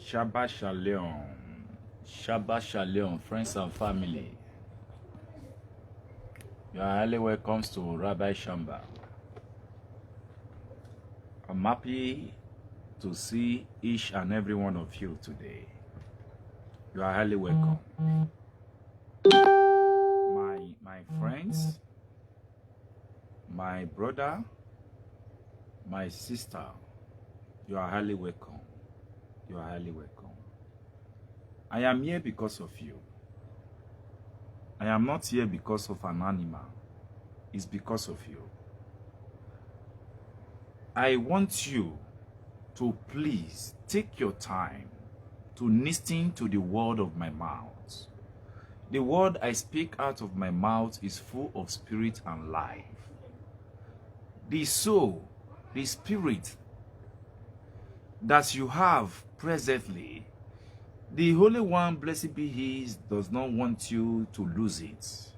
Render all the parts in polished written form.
Shabbat Shalom. Shabbat Shalom, friends and family. You are highly welcome to Rabbi Shamba. I'm happy to see each and every one of you today. You are highly welcome. My friends, my brother, my sister, you are highly welcome. You are highly welcome. I am here because of you. I am not here because of an animal. It's because of you. I want you to please take your time to listen to the word of my mouth. The word I speak out of my mouth is full of spirit and life. The soul, the spirit that you have presently, the Holy One, blessed be He, does not want you to lose it.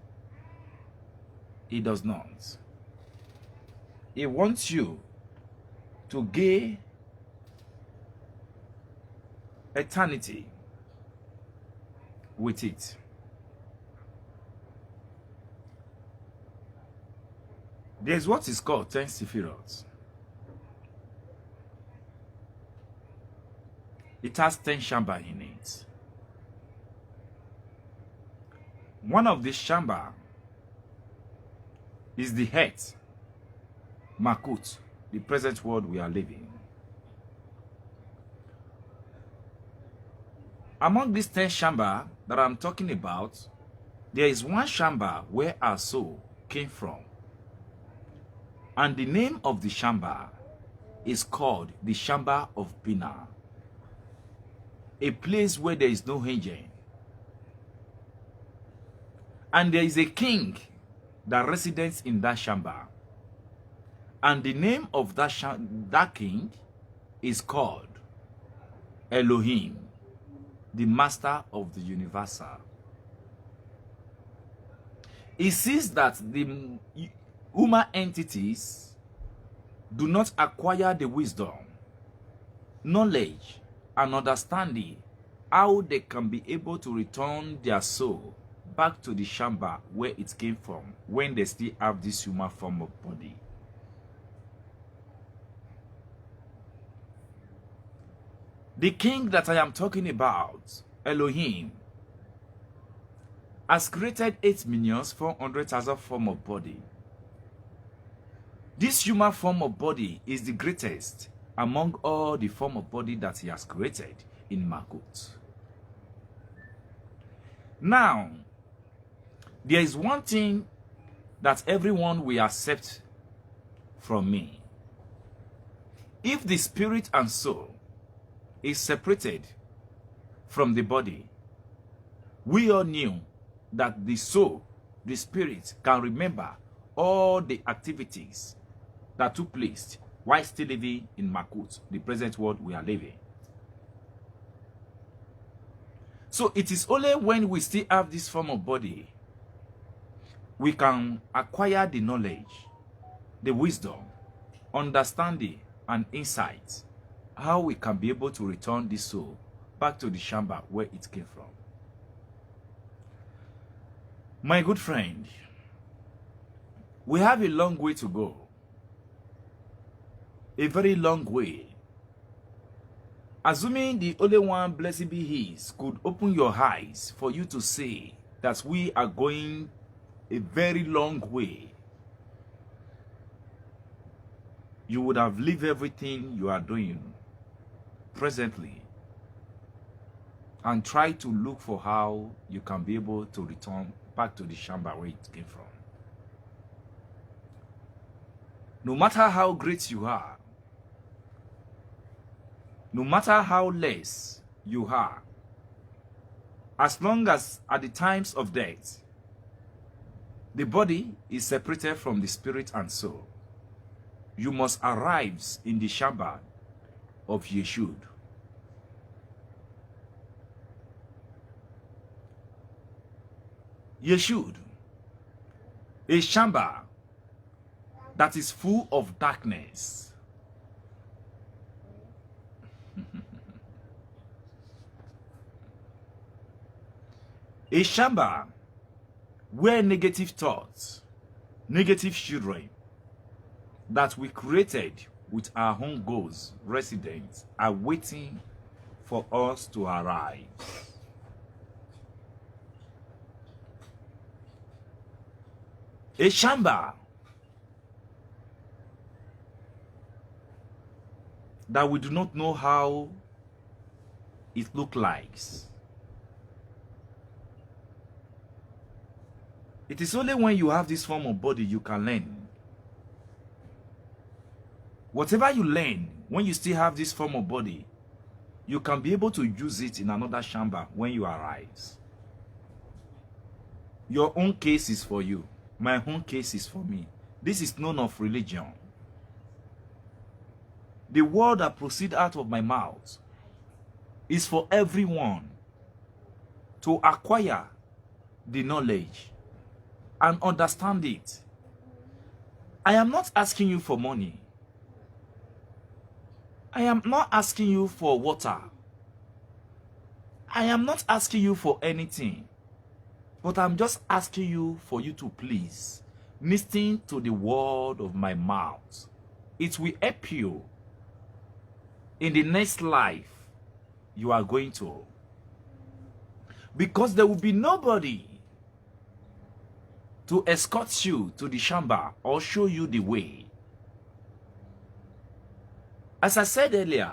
He does not. He wants you to gain eternity with it. There's what is called 10 Sephiroth. It has 10 shamba in it. One of these shamba is the head, Makut, the present world we are living. Among these 10 shamba that I'm talking about, there is one shamba where our soul came from. And the name of the shamba is called the Shamba of Bina. A place where there is no angel. And there is a king that resides in that shamba. And the name of that king is called Elohim, the master of the universal. It sees that the human entities do not acquire the wisdom, knowledge, and understanding how they can be able to return their soul back to the shamba where it came from when they still have this human form of body. The king that I am talking about, Elohim, has created 8,400,000 form of body. This human form of body is the greatest among all the form of body that he has created in Makut. Now, there is one thing that everyone will accept from me. If the spirit and soul is separated from the body, we all knew that the soul, the spirit, can remember all the activities that took place while still living in Makut, the present world we are living. So it is only when we still have this form of body we can acquire the knowledge, the wisdom, understanding, and insight, how we can be able to return this soul back to the shamba where it came from. My good friend, we have a long way to go. A very long way. Assuming the only one, blessed be He, could open your eyes for you to see that we are going a very long way, you would have leave everything you are doing presently and try to look for how you can be able to return back to the shamba where it came from. No matter how great you are, no matter how less you are, as long as at the times of death, the body is separated from the spirit and soul, you must arrive in the shamba of Yeshud. Yeshud, a shamba that is full of darkness. A shamba where negative thoughts, negative children that we created with our own goals, residents, are waiting for us to arrive. A shamba that we do not know how it looks like. It is only when you have this form of body you can learn. Whatever you learn, when you still have this form of body, you can be able to use it in another shamba when you arise. Your own case is for you. My own case is for me. This is none of religion. The word that proceeds out of my mouth is for everyone to acquire the knowledge and understand it. I am not asking you for money. I am not asking you for water. I am not asking you for anything. But I'm just asking you for you to please listen to the word of my mouth. It will help you in the next life you are going to. Because there will be nobody to escort you to the shamba or show you the way. As I said earlier,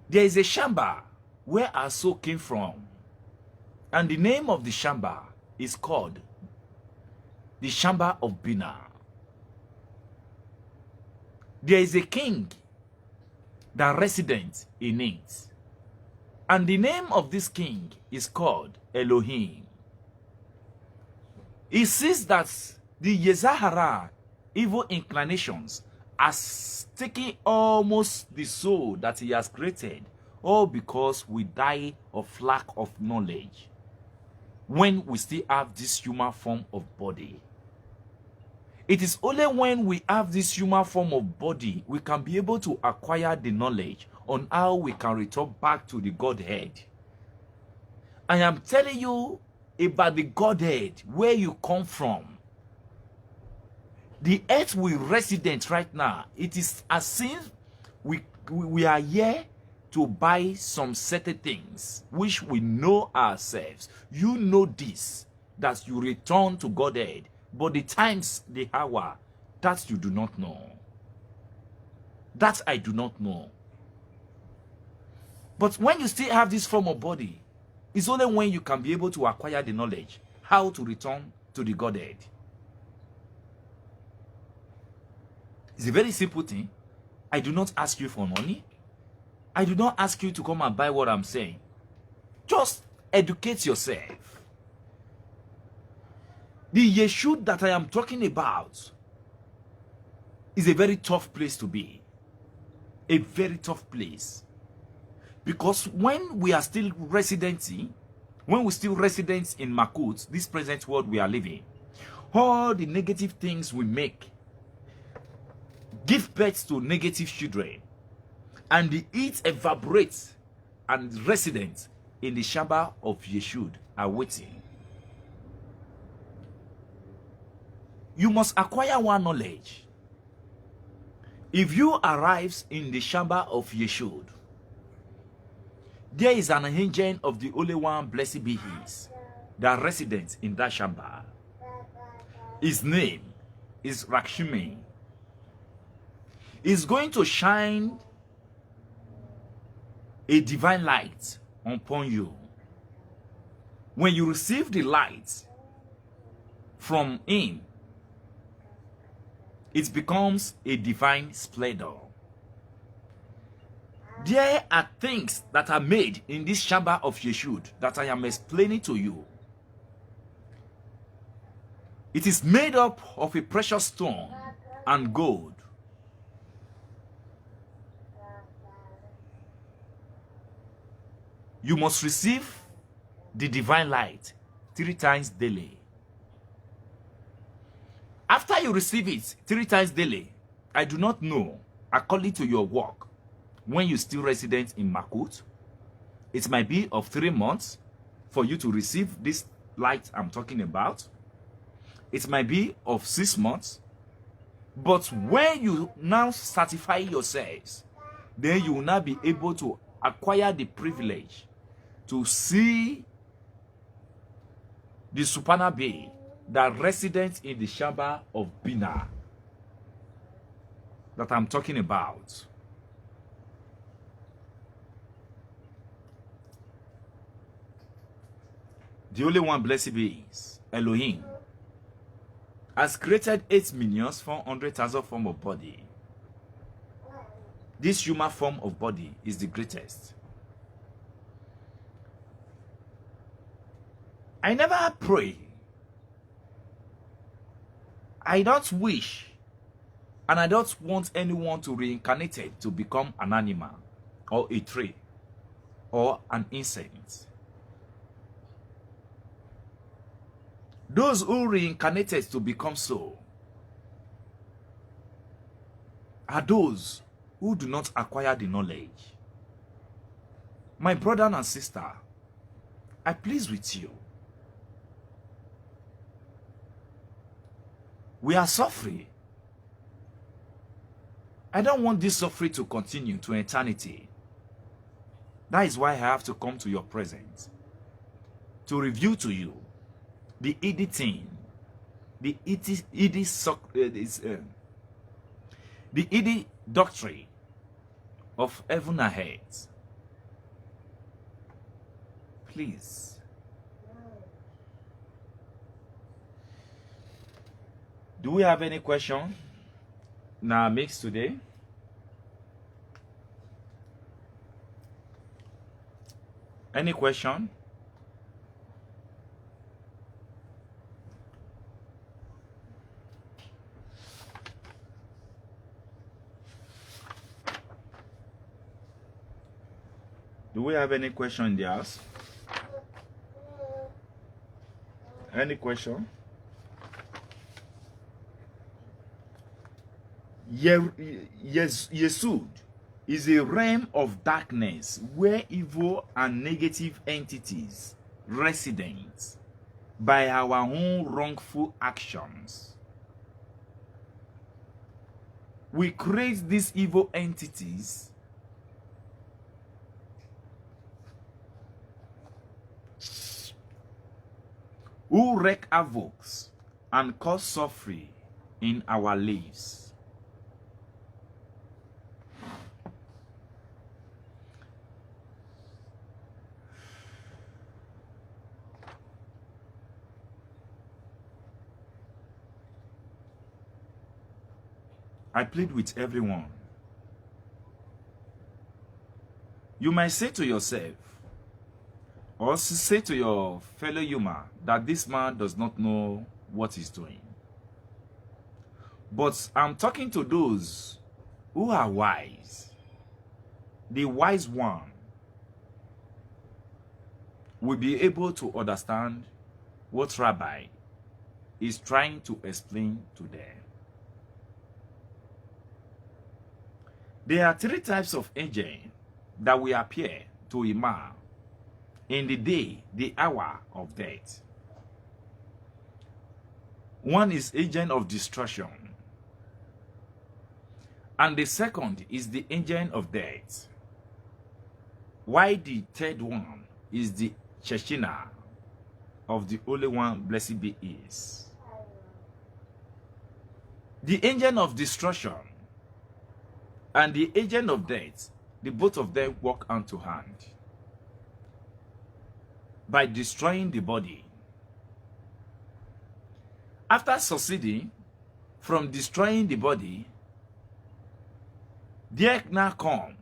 there is a shamba where our soul came from. And the name of the shamba is called the Shamba of Bina. There is a king that residents in it. And the name of this king is called Elohim. He sees that the Yezahara, evil inclinations, are taking almost the soul that he has created, all because we die of lack of knowledge when we still have this human form of body. It is only when we have this human form of body we can be able to acquire the knowledge on how we can return back to the Godhead. I am telling you about the Godhead, where you come from. The earth we resident right now, it is as if we are here to buy some certain things which we know ourselves. You know this, that you return to Godhead, but the times, the hour, that you do not know. That I do not know. But when you still have this form of body, it's only when you can be able to acquire the knowledge how to return to the Godhead. It's a very simple thing. I do not ask you for money. I do not ask you to come and buy what I'm saying. Just educate yourself. The Yeshud that I am talking about is a very tough place to be. A very tough place. Because when we are still residents in Makut, this present world we are living, all the negative things we make give birth to negative children. And the heat evaporates, and residents in the Shamba of Yeshud are waiting. You must acquire one knowledge. If you arrive in the Shamba of Yeshud, there is an angel of the Holy One, blessed be His, that residents in that Shamba. His name is Rakshimi. He's going to shine a divine light upon you. When you receive the light from him, it becomes a divine splendor. There are things that are made in this Shamba of Yeshud that I am explaining to you. It is made up of a precious stone and gold. You must receive the divine light 3 times daily. After you receive it 3 times daily, I do not know, according to your work, when you still resident in Makut, It might be of 3 months for you to receive this light I'm talking about. It might be of 6 months. But when you now certify yourselves, then you will now be able to acquire the privilege to see the supernal being that resident in the chamber of Bina that I'm talking about. The only one, blessed be is Elohim, has created 8,400,000 form of body. This human form of body is the greatest. I never pray. I don't wish, and I don't want anyone to reincarnate it to become an animal or a tree or an insect. Those who reincarnated to become so are those who do not acquire the knowledge. My brother and sister, I plead with you. We are suffering. I don't want this suffering to continue to eternity. That is why I have to come to your presence to reveal to you the editing, the Idi doctrine of heaven and earth. Please. Do we have any question in our mix today? Any question? Do we have any question in the house? Any question? Yesud is a realm of darkness where evil and negative entities resident by our own wrongful actions. We create these evil entities who wreak havoc and cause suffering in our lives. I plead with everyone. You might say to yourself, or say to your fellow human, that this man does not know what he's doing. But I'm talking to those who are wise. The wise one will be able to understand what Rabbi is trying to explain to them. There are 3 types of angel that will appear to a man in the day, the hour of death. One is agent of destruction, and the second is the agent of death, while the third one is the Sheshina of the Holy One, blessed be is. The agent of destruction and the agent of death, the both of them work hand to hand by destroying the body. After succeeding from destroying the body, there now come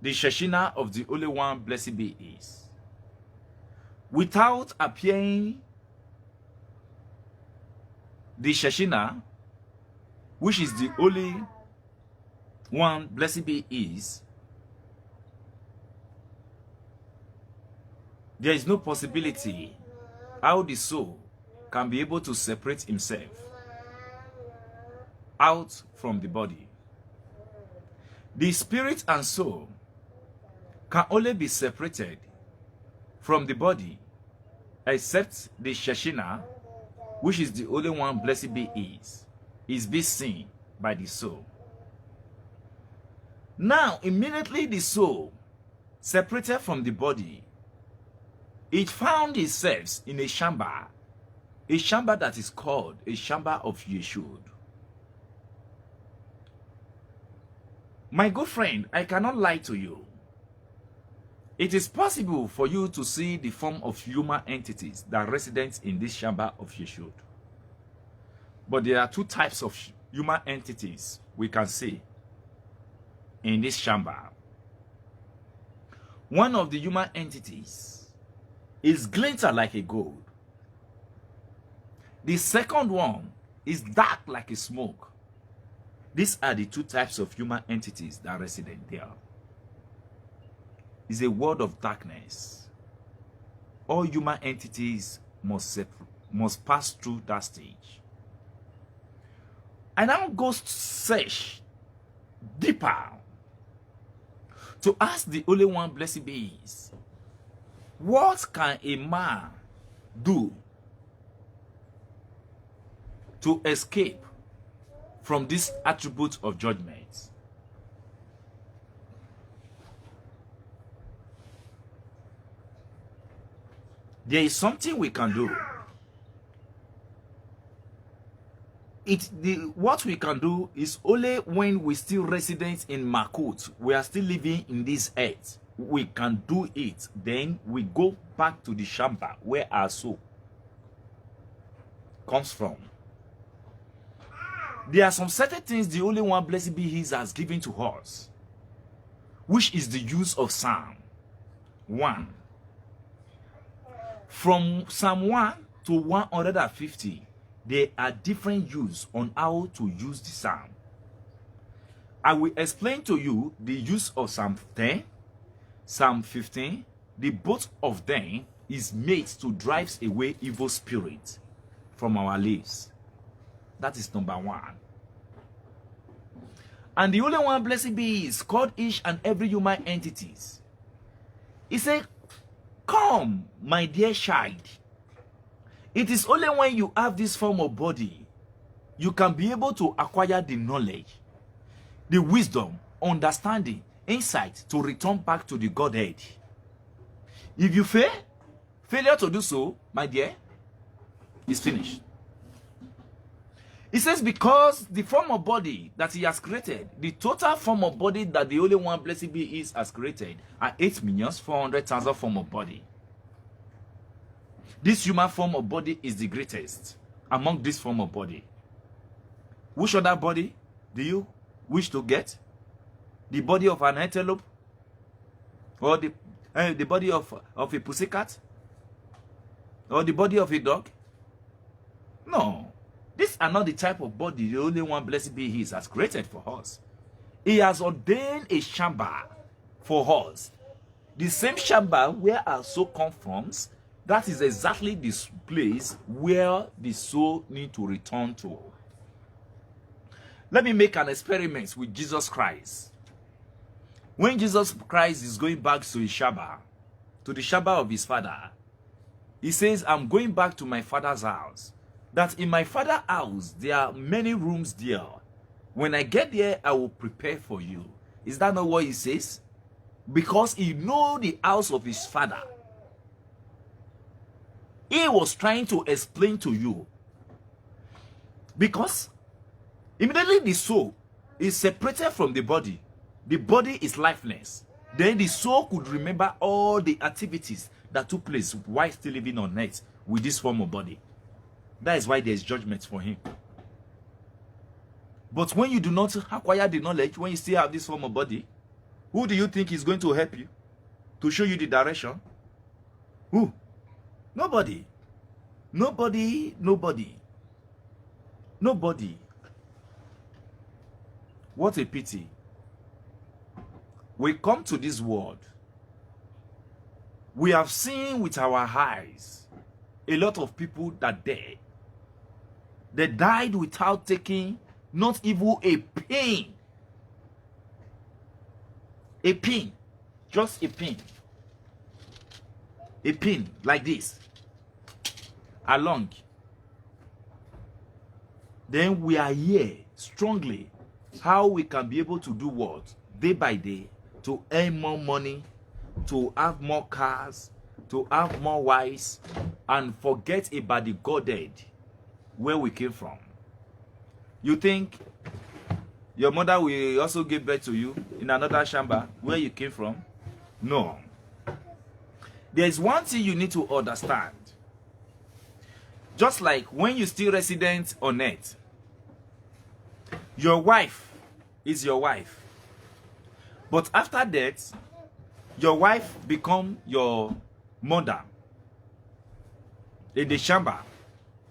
the Sheshina of the Holy One, blessed be is. Without appearing the Sheshina, which is the Holy One, blessed be is, there is no possibility how the soul can be able to separate himself out from the body. The spirit and soul can only be separated from the body, except the Shekhinah, which is the only one, blessed be is be seen by the soul. Now, immediately the soul separated from the body, it found itself in a chamber that is called a chamber of Yeshud. My good friend, I cannot lie to you. It is possible for you to see the form of human entities that are resident in this chamber of Yeshud. But there are two types of human entities we can see in this chamber. One of the human entities is glinter like a gold. The second one is dark like a smoke. These are the two types of human entities that are resident there. It's a world of darkness. All human entities must pass through that stage. I now go search deeper to ask the only one, blessed be is, what can a man do to escape from this attribute of judgment? There is something we can do. What we can do is only when we still resident in Makut, we are still living in this earth, we can do it. Then we go back to the chamber where our soul comes from. There are some certain things the only one, blessed be His, has given to us, which is the use of Psalm 1. From Psalm 1 to 150, there are different use on how to use the Psalm. I will explain to you the use of Psalm 10, Psalm 15. The both of them is made to drive away evil spirits from our lives. That is number one. And the only one, blessed be, is called each and every human entities. He said, come, my dear child. It is only when you have this form of body, you can be able to acquire the knowledge, the wisdom, understanding, insight to return back to the Godhead. If you failure to do so, my dear, is finished. It says, because the form of body that He has created, the total form of body that the only one, blessed be is, has created, are 8,400,000 form of body. This human form of body is the greatest among this form of body. Which other body do you wish to get? The body of an antelope? Or the body of a pussycat? Or the body of a dog? No. These are not the type of body the only one, blessed be He, has created for us. He has ordained a chamber for us. The same chamber where our soul comes from, that is exactly this place where the soul needs to return to. Let me make an experiment with Jesus Christ. When Jesus Christ is going back to his chamber, to the chamber of his Father, He says, I'm going back to my Father's house. That in my Father's house, there are many rooms there. When I get there, I will prepare for you. Is that not what He says? Because He knows the house of His Father. He was trying to explain to you. Because immediately the soul is separated from the body. The body is lifeless. Then the soul could remember all the activities that took place while still living on earth with this form of body. That is why there is judgment for him. But when you do not acquire the knowledge, when you still have this form of body, who do you think is going to help you to show you the direction? Who? Nobody. Nobody. Nobody. Nobody. What a pity. We come to this world. We have seen with our eyes a lot of people that died. They died without taking not even a pain. A pain. Just a pin. A pin like this. Along. Then we are here strongly. How we can be able to do what? Day by day. To earn more money. To have more cars. To have more wives. And forget about the Godhead. Where we came from. You think your mother will also give birth to you in another chamber where you came from? No. There is one thing you need to understand. Just like when you still resident on earth, your wife is your wife. But after death, your wife become your mother in the chamber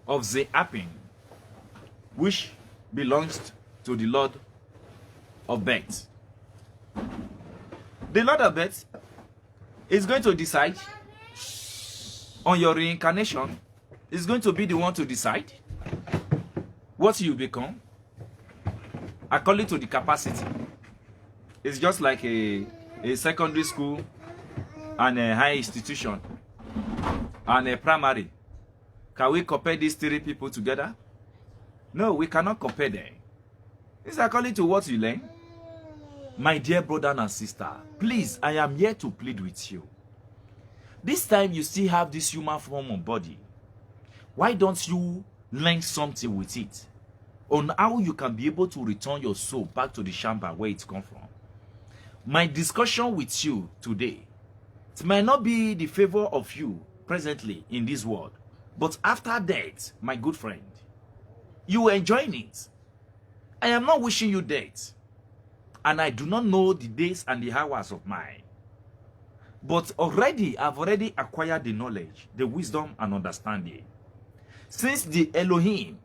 of the Apin, which belongs to the Lord of Birth. The Lord of Birth is going to decide on your reincarnation. Is going to be the one to decide what you become according to the capacity. It's just like a secondary school and a high institution and a primary. Can we compare these three people together? No, we cannot compare them. It's according to what you learn. My dear brother and sister, please, I am here to plead with you. This time you still have this human form of body. Why don't you learn something with it? On how you can be able to return your soul back to the chamber where it comes from. My discussion with you today, it might not be the favor of you presently in this world. But after that, my good friend, you will enjoy it. I am not wishing you death. And I do not know the days and the hours of mine. But I've already acquired the knowledge, the wisdom and understanding. Since the Elohim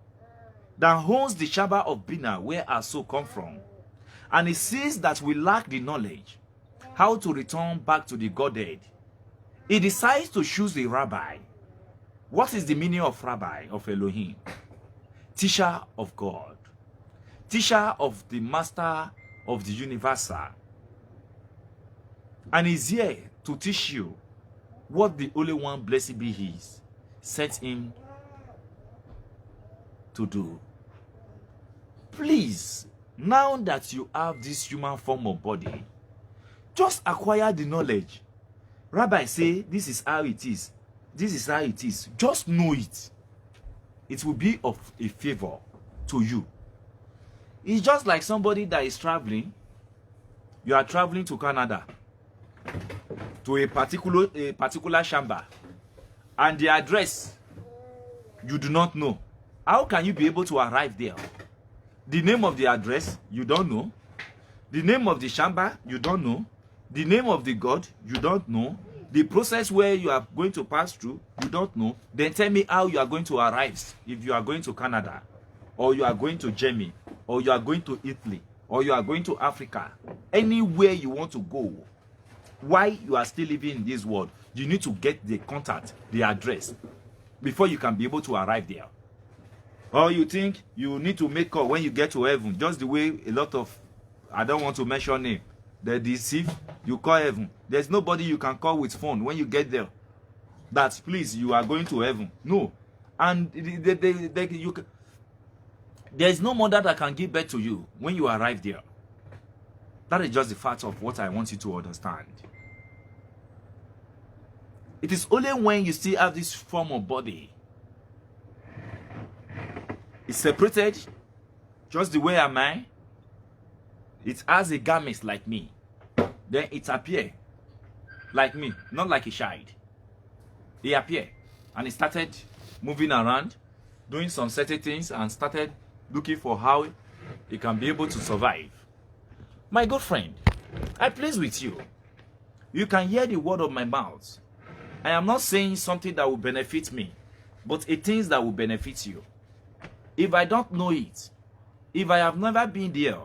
that owns the chamber of Bina where our soul come from, and he sees that we lack the knowledge how to return back to the Godhead, he decides to choose a rabbi. What is the meaning of Rabbi of Elohim? Teacher of God. Teacher of the Master of the Universal. And he's here to teach you what the Holy One, blessed be He, sent him to do. Please, now that you have this human form of body, just acquire the knowledge. Rabbi say, this is how it is. This is how it is. Just know it. It will be of a favor to you. It's just like somebody that is traveling. You are traveling to Canada, to a particular chamber, and the address you do not know. How can you be able to arrive there? The name of the address you don't know. The name of the chamber you don't know. The name of the God you don't know. The process where you are going to pass through you don't know. Then tell me how you are going to arrive if you are going to Canada, or you are going to Germany, or you are going to Italy, or you are going to Africa. Anywhere you want to go, while you are still living in this world, you need to get the contact, the address, before you can be able to arrive there. Or you think you need to make call when you get to heaven, just the way a lot of, I don't want to mention name, they deceive, you call heaven. There's nobody you can call with phone when you get there. That please, you are going to heaven. No. And there is no mother that can give birth to you when you arrive there. That is just the fact of what I want you to understand. It is only when you still have this form of body, it's separated, just the way am I. It has a garment like me. Then it appears like me, not like a child. He appeared and he started moving around, doing some certain things, and started looking for how he can be able to survive. My good friend, I plead with you. You can hear the word of my mouth. I am not saying something that will benefit me, but it things that will benefit you. If I don't know it, if I have never been there,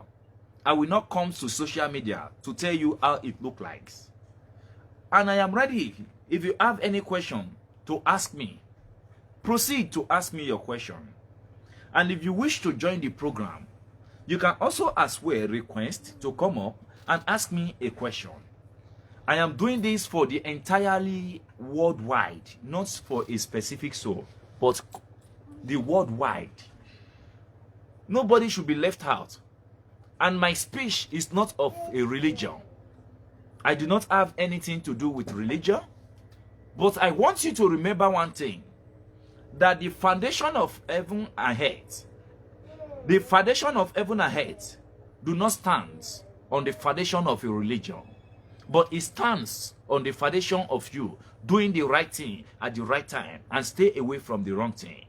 I will not come to social media to tell you how it looks like. And I am ready. If you have any question to ask me, proceed to ask me your question. And if you wish to join the program, you can also as well request to come up and ask me a question. I am doing this for the entirely worldwide, not for a specific soul, but the worldwide. Nobody should be left out. And my speech is not of a religion. I do not have anything to do with religion. But I want you to remember one thing. That the foundation of heaven and earth, the foundation of heaven and earth do not stand on the foundation of a religion. But it stands on the foundation of you doing the right thing at the right time and stay away from the wrong thing.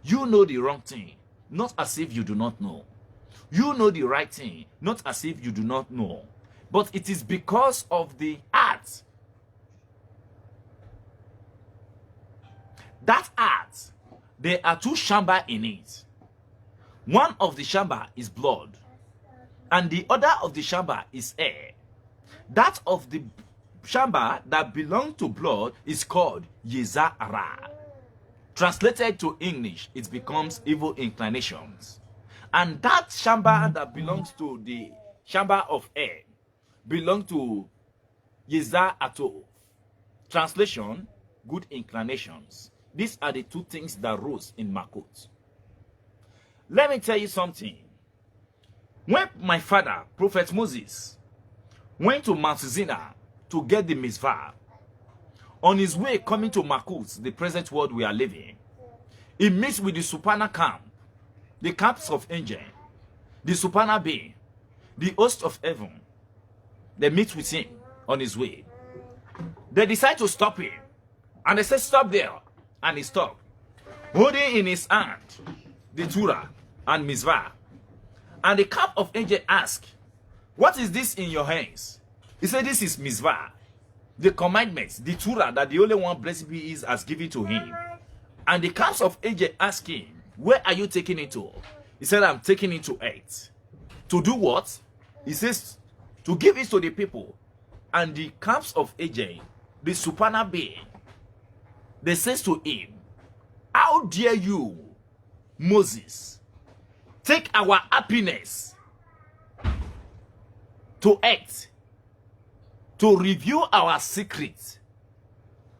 You know the wrong thing, not as if you do not know. You know the right thing, not as if you do not know. But it is because of the heart. That heart, there are two chambers in it. One of the chamber is blood, and the other of the chamber is air. That of the chamber that belongs to blood is called Yezara. Translated to English, it becomes evil inclinations. And that chamber that belongs to the chamber of air belongs to Yezarato. Translation, good inclinations. These are the two things that rose in Makut. Let me tell you something. When my father, Prophet Moses, went to Mount Sinai to get the mitzvah, on his way coming to Makut, the present world we are living, he meets with the Supana camp, the camps of angels, the Supana being, the host of heaven. They meet with him on his way. They decide to stop him. And they say, stop there. And he stopped, holding in his hand the Torah and Mitzvah. And the camp of angels asked, what is this in your hands? He said, this is Mitzvah, the commandments, the Torah that the only one blessed be is has given to him. And the camps of angels asked him, where are you taking it to? He said, I'm taking it to earth. To do what? He says, to give it to the people. And the camps of angels, the supernal being, they says to him, how dare you, Moses, take our happiness to earth, to reveal our secrets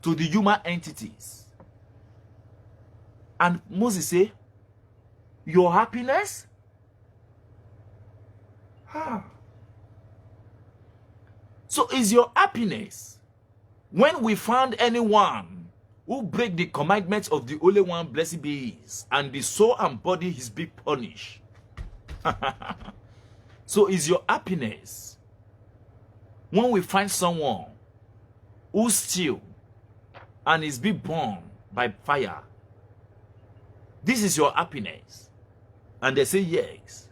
to the human entities. And Moses say, your happiness? So is your happiness when we found anyone who break the commandments of the only one blessed be is, and the soul and body is be punished? So is your happiness when we find someone who steal and is be burned by fire? This is your happiness. And they say yes.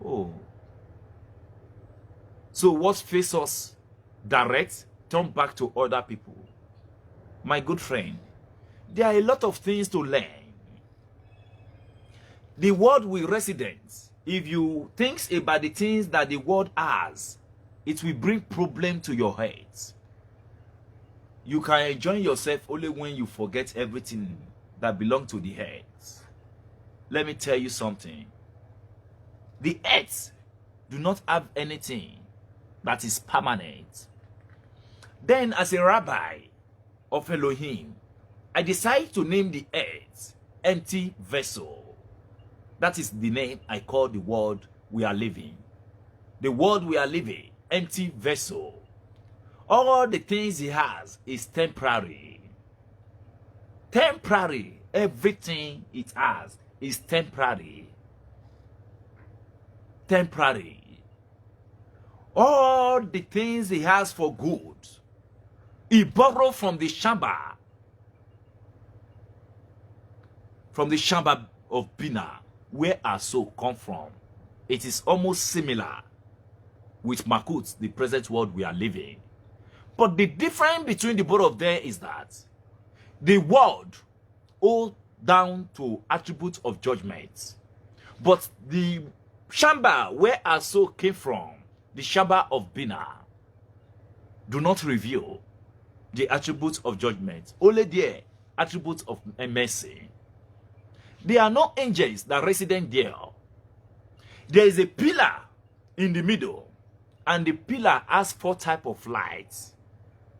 Oh. So what faces us direct, turn back to other people. My good friend, there are a lot of things to learn. The world we residents, if you think about the things that the world has, it will bring problem to your head. You can enjoy yourself only when you forget everything that belongs to the head. Let me tell you something. The earth do not have anything that is permanent. Then as a Rabbi of Elohim, I decided to name the earth empty vessel. That is the name I call the world we are living. The world we are living, empty vessel. All the things he has is temporary. Temporary. Everything it has is temporary. Temporary. All the things he has for good, he borrowed from the chamber of Bina, where our soul come from. It is almost similar with Makut, the present world we are living. But the difference between the both of them is that the world all down to attributes of judgment. But the chamber where our soul came from, the chamber of Bina, do not reveal the attributes of judgment. Only the attributes of mercy. There are no angels that resident there. There is a pillar in the middle And the pillar has 4 types of lights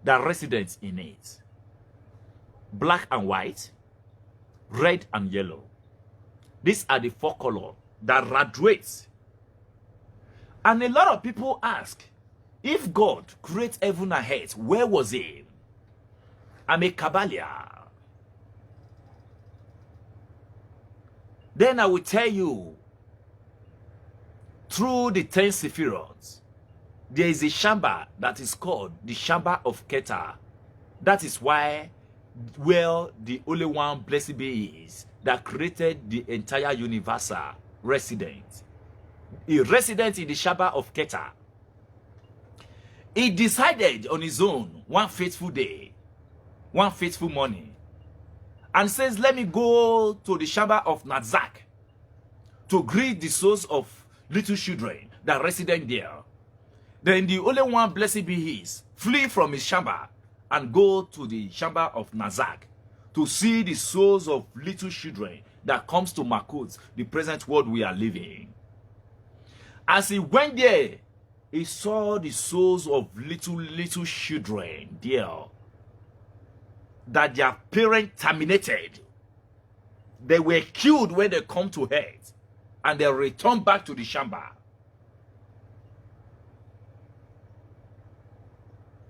that residents in it. Black and white, red and yellow. These are the 4 colors that radiates. And a lot of people ask, if God created heaven and earth, where was he? I'm a Kabbalier. Then I will tell you, through the 10 Sephiroth, there is a chamber that is called the chamber of Keter. That is why, where the only one, blessed be, is that created the entire universe resident. A resident in the chamber of Keter. He decided on his own one faithful day, one faithful morning, and says, let me go to the chamber of Nazak to greet the souls of little children that resident there. Then the only one, blessed be his, flee from his chamber and go to the chamber of Nazak to see the souls of little children that comes to Makut, the present world we are living. As he went there, he saw the souls of little children there that their parents terminated. They were killed when they come to earth, and they return back to the chamber.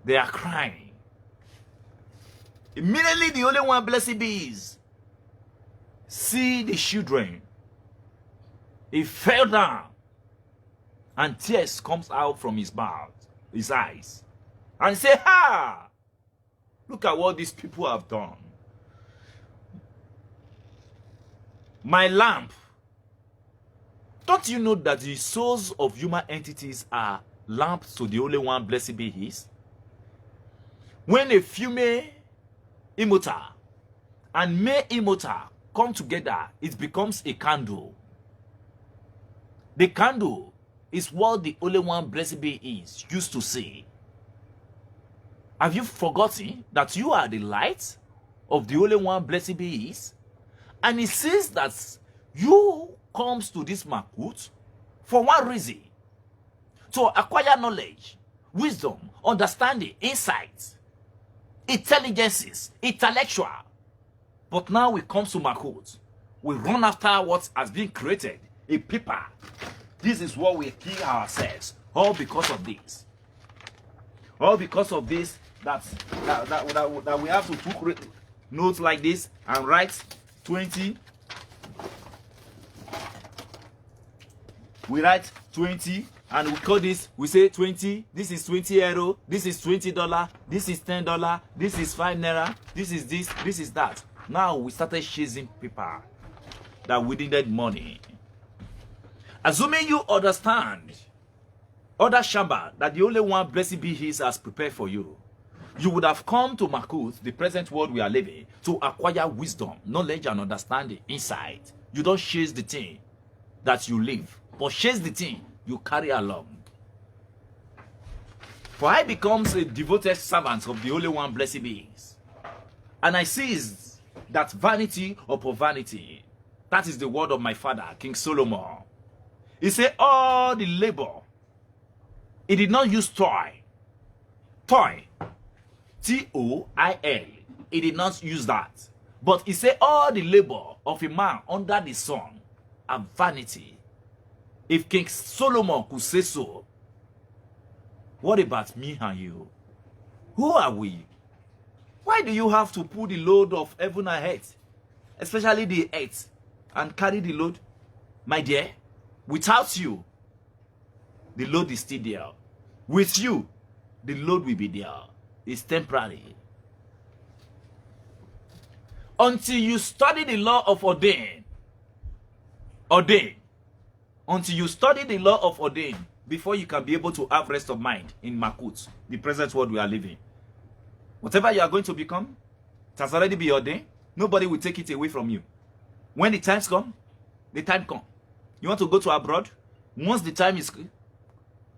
They are crying. Immediately, the only one, blessed be, is see the children. He fell down, and tears comes out from his mouth, his eyes, and say, "Ha! Look at what these people have done. My lamp. Don't you know that the souls of human entities are lamps to the only one, blessed be his? When a female immortal and male immortal come together, it becomes a candle. The candle is what the only one, blessed be is, used to say. Have you forgotten that you are the light of the only one, blessed be is? And it says that you comes to this Makut for one reason: to acquire knowledge, wisdom, understanding, insight, intelligences, intellectual. But now we come to Makut, we run after what has been created, a paper. This is what we kill ourselves, all because of this. All because of this, that we have to put notes like this and write 20. We write 20 and we call this, we say 20, this is 20 euro, this is $20, this is $10, this is 5 naira, this is that. Now we started chasing people that we needed money. Assuming you understand other chamber that the only one, blessed be his, has prepared for you, you would have come to Makut, the present world we are living, to acquire wisdom, knowledge and understanding, insight. You don't chase the thing that you live, but chase the thing you carry along. For I becomes a devoted servant of the only one, blessed be his, and I seize that vanity upon vanity. That is the word of my father, King Solomon. He said, all the labor, he did not use toil. Toil. T-O-I-L. He did not use that. But he said, all the labor of a man under the sun are vanity. If King Solomon could say so, what about me and you? Who are we? Why do you have to pull the load of heaven and earth, especially the earth, and carry the load? My dear, without you, the load is still there. With you, the load will be there. It's temporary. Until you study the law of ordain. Until you study the law of ordain, before you can be able to have rest of mind in Makut, the present world we are living. Whatever you are going to become, it has already been ordained. Nobody will take it away from you. When the times come, the time come. You want to go to abroad? Once the time is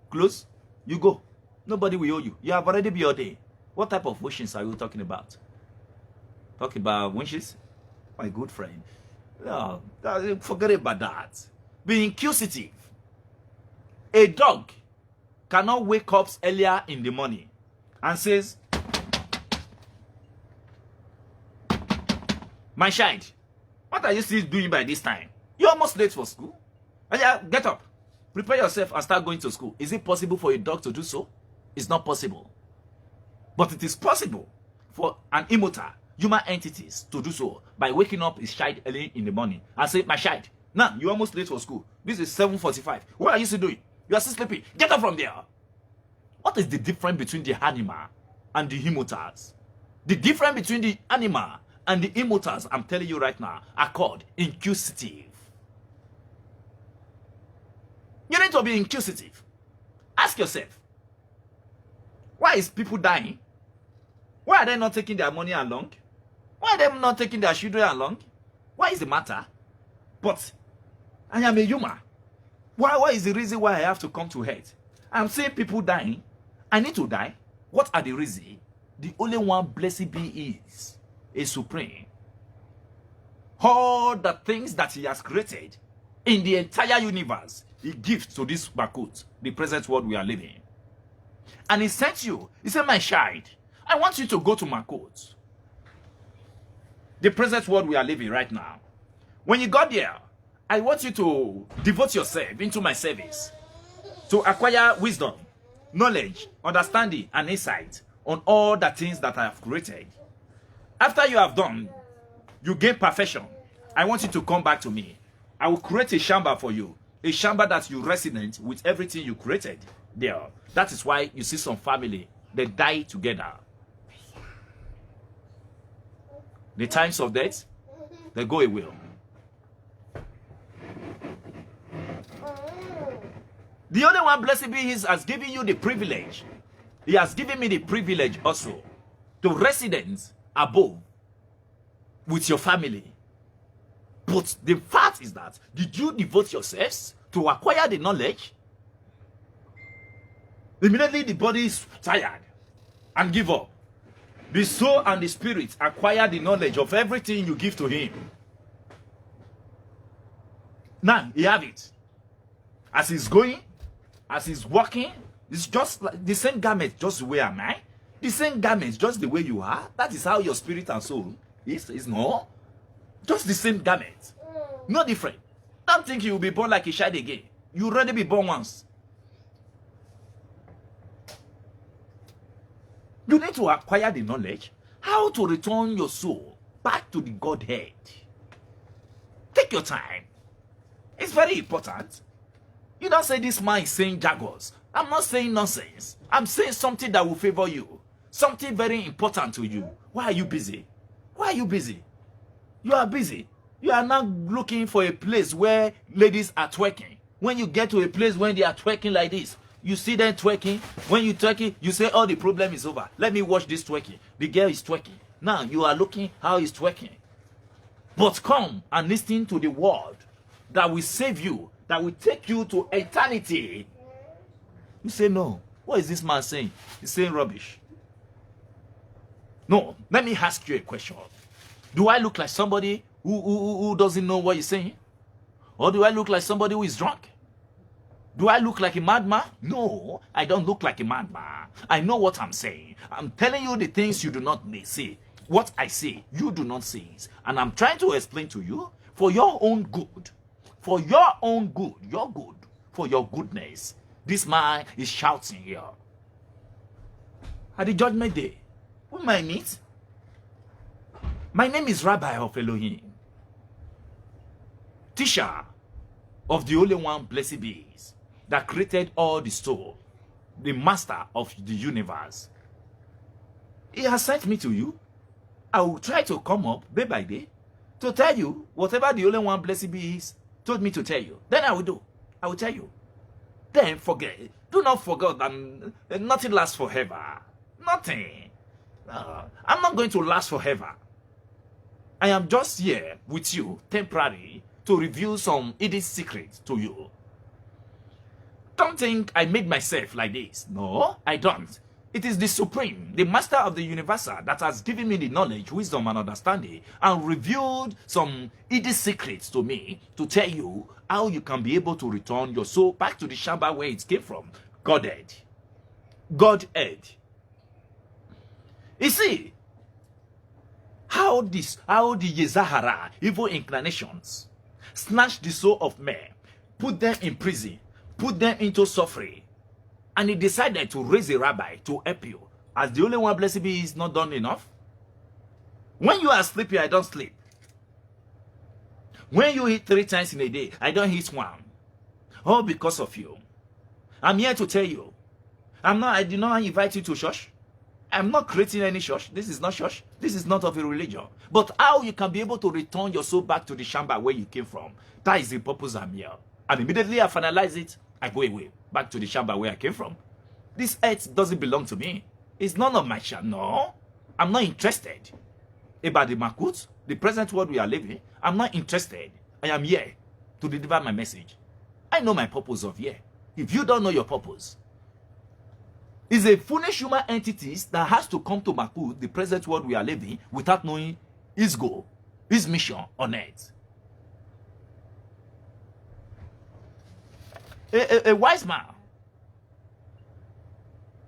close, you go. Nobody will owe you. You have already been ordained. What type of wishes are you talking about? Talking about wishes? My good friend. No, forget about that. Be inquisitive. A dog cannot wake up earlier in the morning and says, my child, what are you still doing by this time? You're almost late for school. Get up. Prepare yourself and start going to school. Is it possible for a dog to do so? It's not possible. But it is possible for an immortal human entities to do so by waking up his child early in the morning and say, my child, now you're almost late for school. This is 7:45. What are you still doing? You are still sleeping. Get up from there. What is the difference between the animal and the immortals? The difference between the animal and the immortals, I'm telling you right now, are called inquisitive. You need to be inquisitive. Ask yourself, why is people dying? Why are they not taking their money along? Why are they not taking their children along? What is the matter? But I am a human. Why is the reason why I have to come to earth? I'm seeing people dying. I need to die. What are the reasons? The only one, blessed be, is a supreme. All the things that he has created in the entire universe, he gives to this Makut, the present world we are living. And he sent you. He said, my child, I want you to go to Makut, the present world we are living right now. When you got there, I want you to devote yourself into my service to acquire wisdom, knowledge, understanding, and insight on all the things that I have created. After you have done, you gain perfection. I want you to come back to me. I will create a chamber for you, a chamber that you resonate with everything you created there. That is why you see some family, they die together. The times of death, they go away. The only one, blessed be, has given you the privilege. He has given me the privilege also to residence above with your family. But the fact is that, did you devote yourselves to acquire the knowledge? Immediately the body is tired and give up. The soul and the spirit acquire the knowledge of everything you give to him. Now he have it. As he's going, as he's walking, it's just like the same garment, just the way am I. The same garment, just the way you are. That is how your spirit and soul is no. Just the same garment. No different. Don't think you will be born like a child again. You already be born once. You need to acquire the knowledge how to return your soul back to the Godhead. Take your time. It's very important. You don't say this man is saying jargons. I'm not saying nonsense. I'm saying something that will favor you. Something very important to you. Why are you busy? Why are you busy? You are busy. You are now looking for a place where ladies are twerking. When you get to a place when they are twerking like this, you see them twerking. When you twerking, you say, oh, the problem is over. Let me watch this twerking. The girl is twerking. Now you are looking how he's twerking. But come and listen to the word that will save you, that will take you to eternity. You say, no. What is this man saying? He's saying rubbish. No, let me ask you a question. Do I look like somebody who doesn't know what he's saying? Or do I look like somebody who is drunk? Do I look like a madman? No, I don't look like a madman. I know what I'm saying. I'm telling you the things you do not see. What I say, you do not see. And I'm trying to explain to you for your own good. For your own good. Your good. For your goodness. This man is shouting here. At the judgment day, who am I meet? My name is Rabbi of Elohim. Teacher of the only one, blessed be, that created all the soul, the master of the universe. He has sent me to you. I will try to come up day by day to tell you whatever the only one, blessed be, told me to tell you. Then I will do. I will tell you. Then forget. Do not forget that nothing lasts forever. Nothing. I'm not going to last forever. I am just here with you, temporary, to reveal some hidden secrets to you. Don't think I made myself like this. No, I don't. It is the Supreme, the Master of the Universal, that has given me the knowledge, wisdom, and understanding, and revealed some hidden secrets to me to tell you how you can be able to return your soul back to the chamber where it came from. Godhead. Godhead. You see, how the Yezahara, evil inclinations, snatch the soul of man, put them in prison, put them into suffering, and he decided to raise a rabbi to help you. As the only one, blessed be, is not done enough. When you are sleepy, I don't sleep. When you eat 3 times in a day, I don't eat 1. All because of you. I'm here to tell you. I did not invite you to church. I'm not creating any church. This is not church. This is not of a religion. But how you can be able to return your soul back to the shamba where you came from, that is the purpose I'm here. And immediately I finalize it, I go away, back to the shamba where I came from. This earth doesn't belong to me. It's none of my shamba. No, I'm not interested. About the Makut, the present world we are living, I'm not interested. I am here to deliver my message. I know my purpose of here. If you don't know your purpose, it's a foolish human entity that has to come to Makut, the present world we are living, without knowing his goal, his mission on earth. A wise man.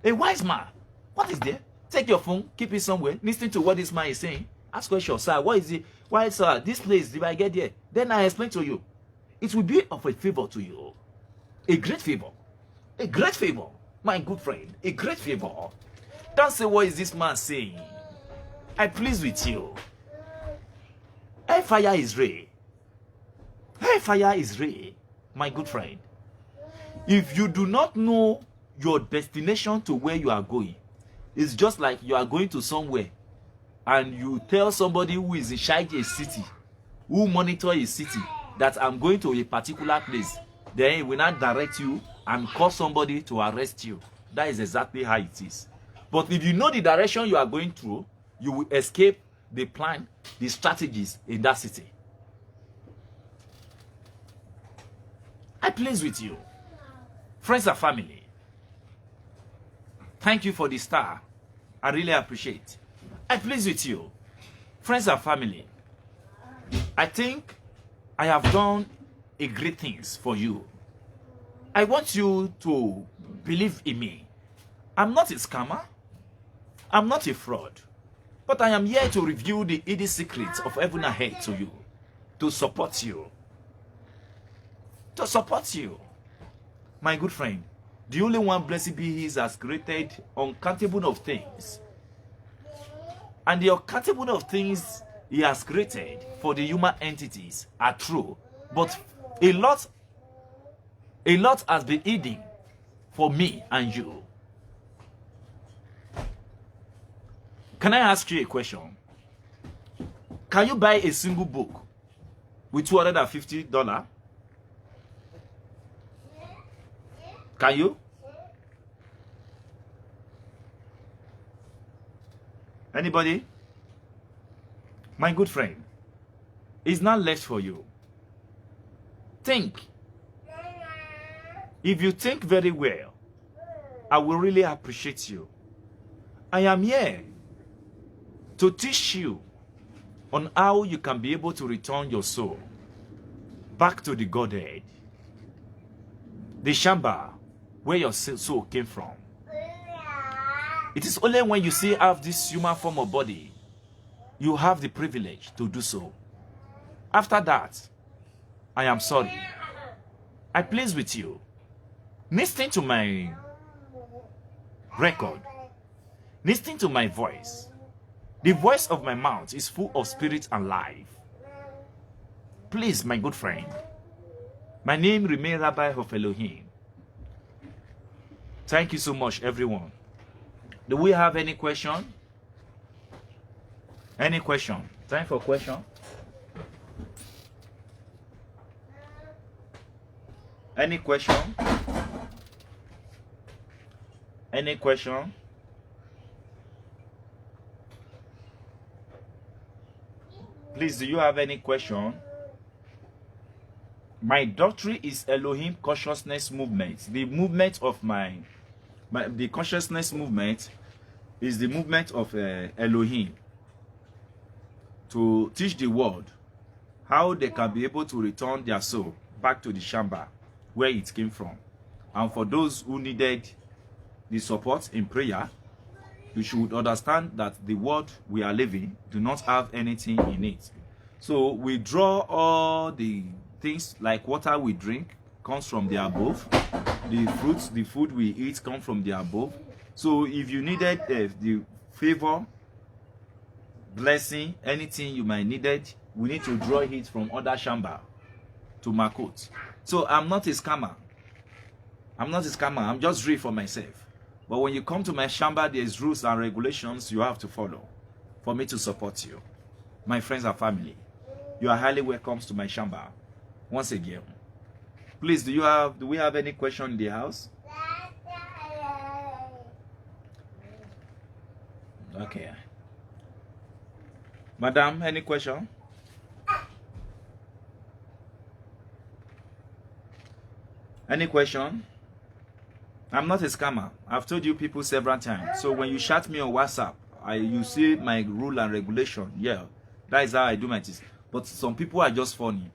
A wise man. What is there? Take your phone, keep it somewhere, listen to what this man is saying. Ask question, sir, what is it? Why, sir, this place, if I get there, then I explain to you. It will be of a favor to you. A great favor. A great favor. My good friend, a great favor. Don't say, what is this man saying? I please with you. Hellfire is real. Hellfire is real, my good friend. If you do not know your destination to where you are going, it's just like you are going to somewhere and you tell somebody who is in charge of a city, who monitor a city, that I'm going to a particular place. Then he will not direct you and call somebody to arrest you. That is exactly how it is. But if you know the direction you are going through, you will escape the plan, the strategies in that city. I please with you. Friends and family, thank you for the star. I really appreciate. I please with you. Friends and family, I think I have done a great things for you. I want you to believe in me. I'm not a scammer. I'm not a fraud. But I am here to reveal the hidden secrets of heaven and earth to you. To support you. To support you. My good friend, the only one, blessed be He, has created uncountable of things. And the uncountable of things He has created for the human entities are true. But a lot has been hidden for me and you. Can I ask you a question? Can you buy a single book with $250? Can you? Anybody? My good friend, it's not left for you. Think. If you think very well, I will really appreciate you. I am here to teach you on how you can be able to return your soul back to the Godhead, the Shamba, where your soul came from. It is only when you still have this human form of body, you have the privilege to do so. After that, I am sorry. I plead with you. Listen to my record. Listen to my voice. The voice of my mouth is full of spirit and life. Please, my good friend. My name remains Rabbi of Elohim. Thank you so much, everyone. Do we have any question? Any question? Time for question. Any question? Any question? Please, do you have any question? My doctrine is Elohim Consciousness Movement. The movement of the consciousness movement is the movement of Elohim to teach the world how they can be able to return their soul back to the Shamba where it came from. And for those who needed the support in prayer, you should understand that the world we are living do not have anything in it. So we draw all the things like water we drink comes from the above. The fruits, the food we eat come from the above. So if you needed the favor, blessing, anything you might needed, we need to draw it from other shamba to Makot. So I'm not a scammer. I'm not a scammer. I'm just real for myself. But when you come to my shamba, there's rules and regulations you have to follow for me to support you. My friends and family, you are highly welcome to my shamba. Once again, please, do we have any question in the house? Okay. Madam, any question? Any question? I'm not a scammer. I've told you people several times. So when you chat me on WhatsApp, you see my rule and regulation. Yeah, that is how I do my things. But some people are just funny.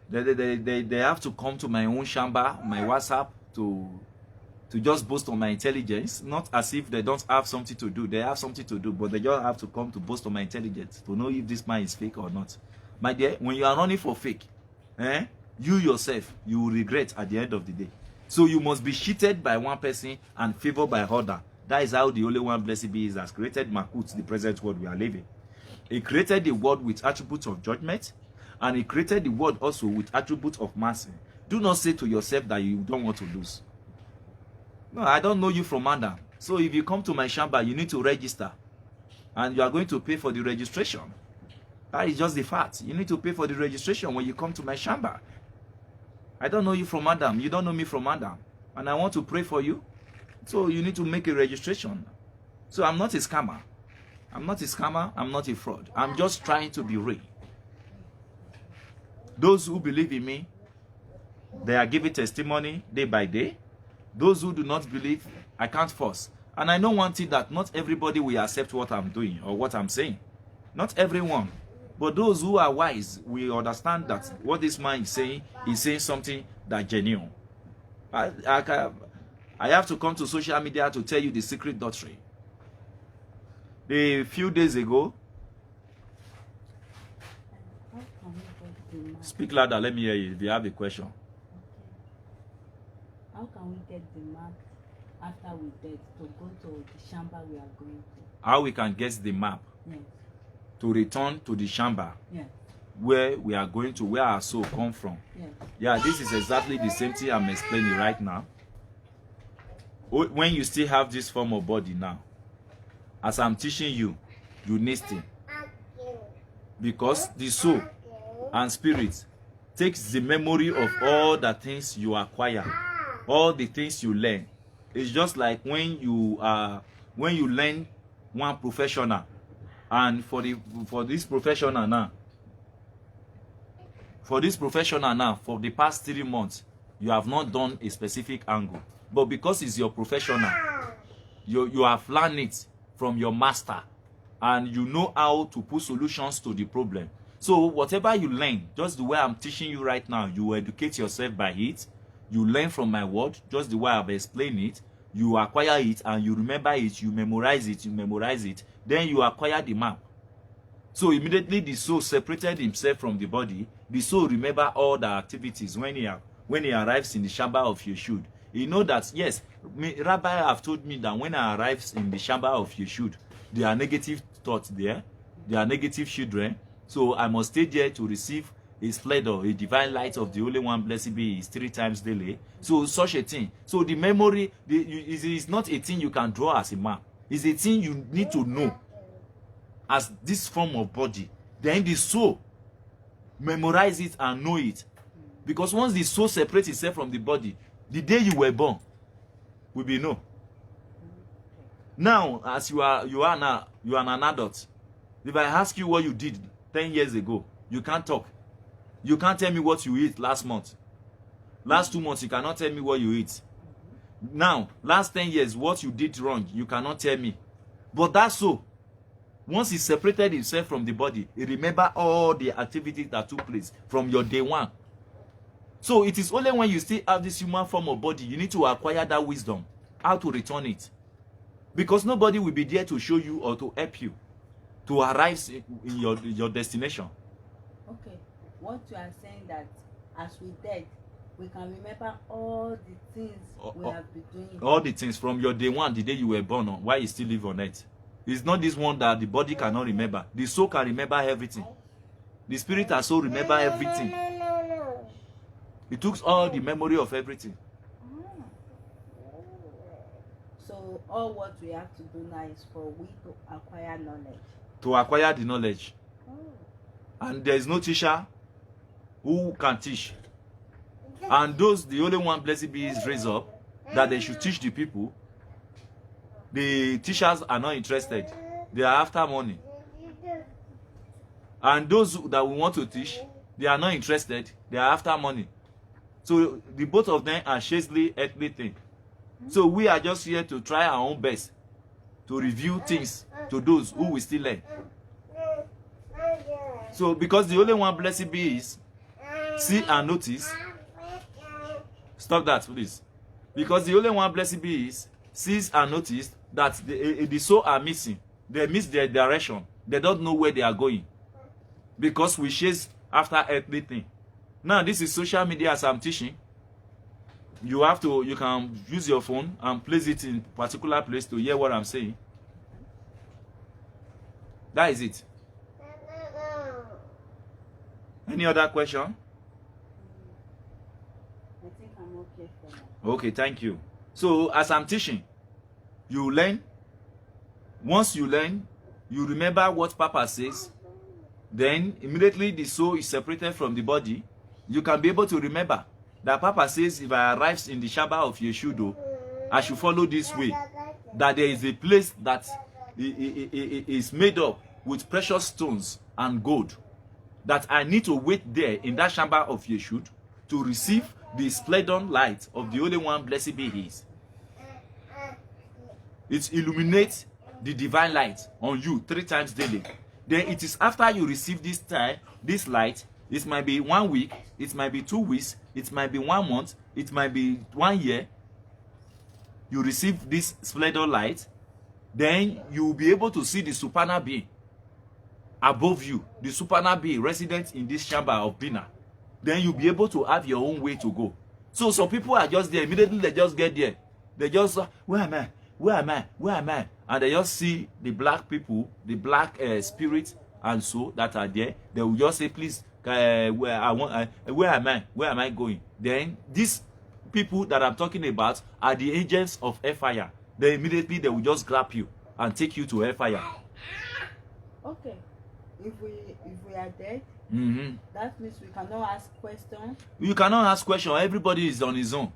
They have to come to my own shamba, my WhatsApp, to just boast on my intelligence. Not as if they don't have something to do. They have something to do, but they just have to come to boast on my intelligence to know if this man is fake or not. My dear, when you are running for fake, you yourself, you will regret at the end of the day. So you must be cheated by one person and favored by other. That is how the Holy One, blessed be, has created Makut, the present world we are living. He created the world with attributes of judgment, and he created the world also with attributes of mercy. Do not say to yourself that you don't want to lose. No, I don't know you from Adam. So if you come to my shamba, you need to register. And you are going to pay for the registration. That is just the fact. You need to pay for the registration when you come to my shamba. I don't know you from Adam. You don't know me from Adam. And I want to pray for you. So you need to make a registration. So I'm not a scammer. I'm not a scammer. I'm not a fraud. I'm just trying to be real. Those who believe in me, they are giving testimony day by day. Those who do not believe, I can't force. And I know one thing, that not everybody will accept what I'm doing or what I'm saying. Not everyone. But those who are wise will understand that what this man is saying something that's genuine. I have to come to social media to tell you the secret doctrine. A few days ago, speak louder, let me hear you if you have a question. How can we get the map after we dead to go to the shamba we are going to? How we can get the map? Yes. To return to the shamba, yes, where we are going to, where our soul come from. Yes. Yeah, this is exactly the same thing I'm explaining right now. When you still have this form of body now, as I'm teaching you, you listen. Because the soul and spirit takes the memory of all the things you acquire, all the things you learn. It's just like when you learn one professional, and for this professional now, for the past 3 months, you have not done a specific angle. But because it's your professional, you have learned it from your master, and you know how to put solutions to the problem. So whatever you learn, just the way I'm teaching you right now, you educate yourself by it. You learn from my word, just the way I've explained it. You acquire it and you remember it, you memorize it, then you acquire the map. So immediately the soul separated himself from the body. The soul remember all the activities when he arrives in the shamba of Yeshud. He know that, yes, Rabbi have told me that when I arrive in the shamba of Yeshud, there are negative thoughts there, there are negative children. So I must stay there to receive his flood or a divine light of the Holy One, blessed be, is 3 times daily. So such a thing. So the memory is not a thing you can draw as a map. It's a thing you need to know as this form of body. Then the soul memorize it and know it. Because once the soul separates itself from the body, the day you were born will be known. Now, as you are now, you are an adult. If I ask you what you did 10 years ago, you can't talk. You can't tell me what you eat last month. Last 2 months, you cannot tell me what you eat. Now, last 10 years, what you did wrong, you cannot tell me. But that's so. Once he separated himself from the body, he remember all the activities that took place from your day one. So it is only when you still have this human form of body, you need to acquire that wisdom, how to return it. Because nobody will be there to show you or to help you to arrive in your destination. Okay, what you are saying that as we dead, we can remember all the things we have been doing. All the things from your day one, the day you were born on, why you still live on earth. It's not this one that the body cannot remember. The soul can remember everything. The spirit and soul remember everything. It took all the memory of everything. So all what we have to do now is for we to acquire knowledge. To acquire the knowledge. And there is no teacher who can teach. And those, the only one, blessed be, is raised up, that they should teach the people. The teachers are not interested. They are after money. And those that we want to teach, they are not interested. They are after money. So the both of them are chasely earthly things. So we are just here to try our own best to review things to those who will still learn. So because the only one, blessed be, is see and notice. Stop that, please. Because the only one, blessed be, is sees and notice that the soul are missing. They miss their direction. They don't know where they are going. Because we chase after earthly things. Now this is social media as I'm teaching. You can use your phone and place it in a particular place to hear what I'm saying. That is it. Any other question? I think I'm okay for now. Okay, thank you. So as I'm teaching, you learn. Once you learn, you remember what Papa says. Then immediately the soul is separated from the body. You can be able to remember that Papa says, if I arrive in the Shamba of Yeshudo, I should follow this way. That there is a place that is made up with precious stones and gold. That I need to wait there in that Shamba of Yeshud to receive the splendid light of the Holy One, blessed be His. It illuminates the divine light on you 3 times daily. Then it is after you receive this light, it might be 1 week, it might be 2 weeks, it might be 1 month, it might be 1 year. You receive this splendid light, then you will be able to see the supernal being above you, the supernal being resident in this chamber of Bina. Then you'll be able to have your own way to go. So some people are just there, immediately they just get there. They just, where am I? Where am I? Where am I? And they just see the black people, the black spirits and so that are there. They will just say, please, where am I? Where am I going? Then these people that I'm talking about are the agents of hellfire. Then immediately they will just grab you and take you to hellfire. Okay. If we are dead, that means we cannot ask questions. You cannot ask questions. Everybody is on his own.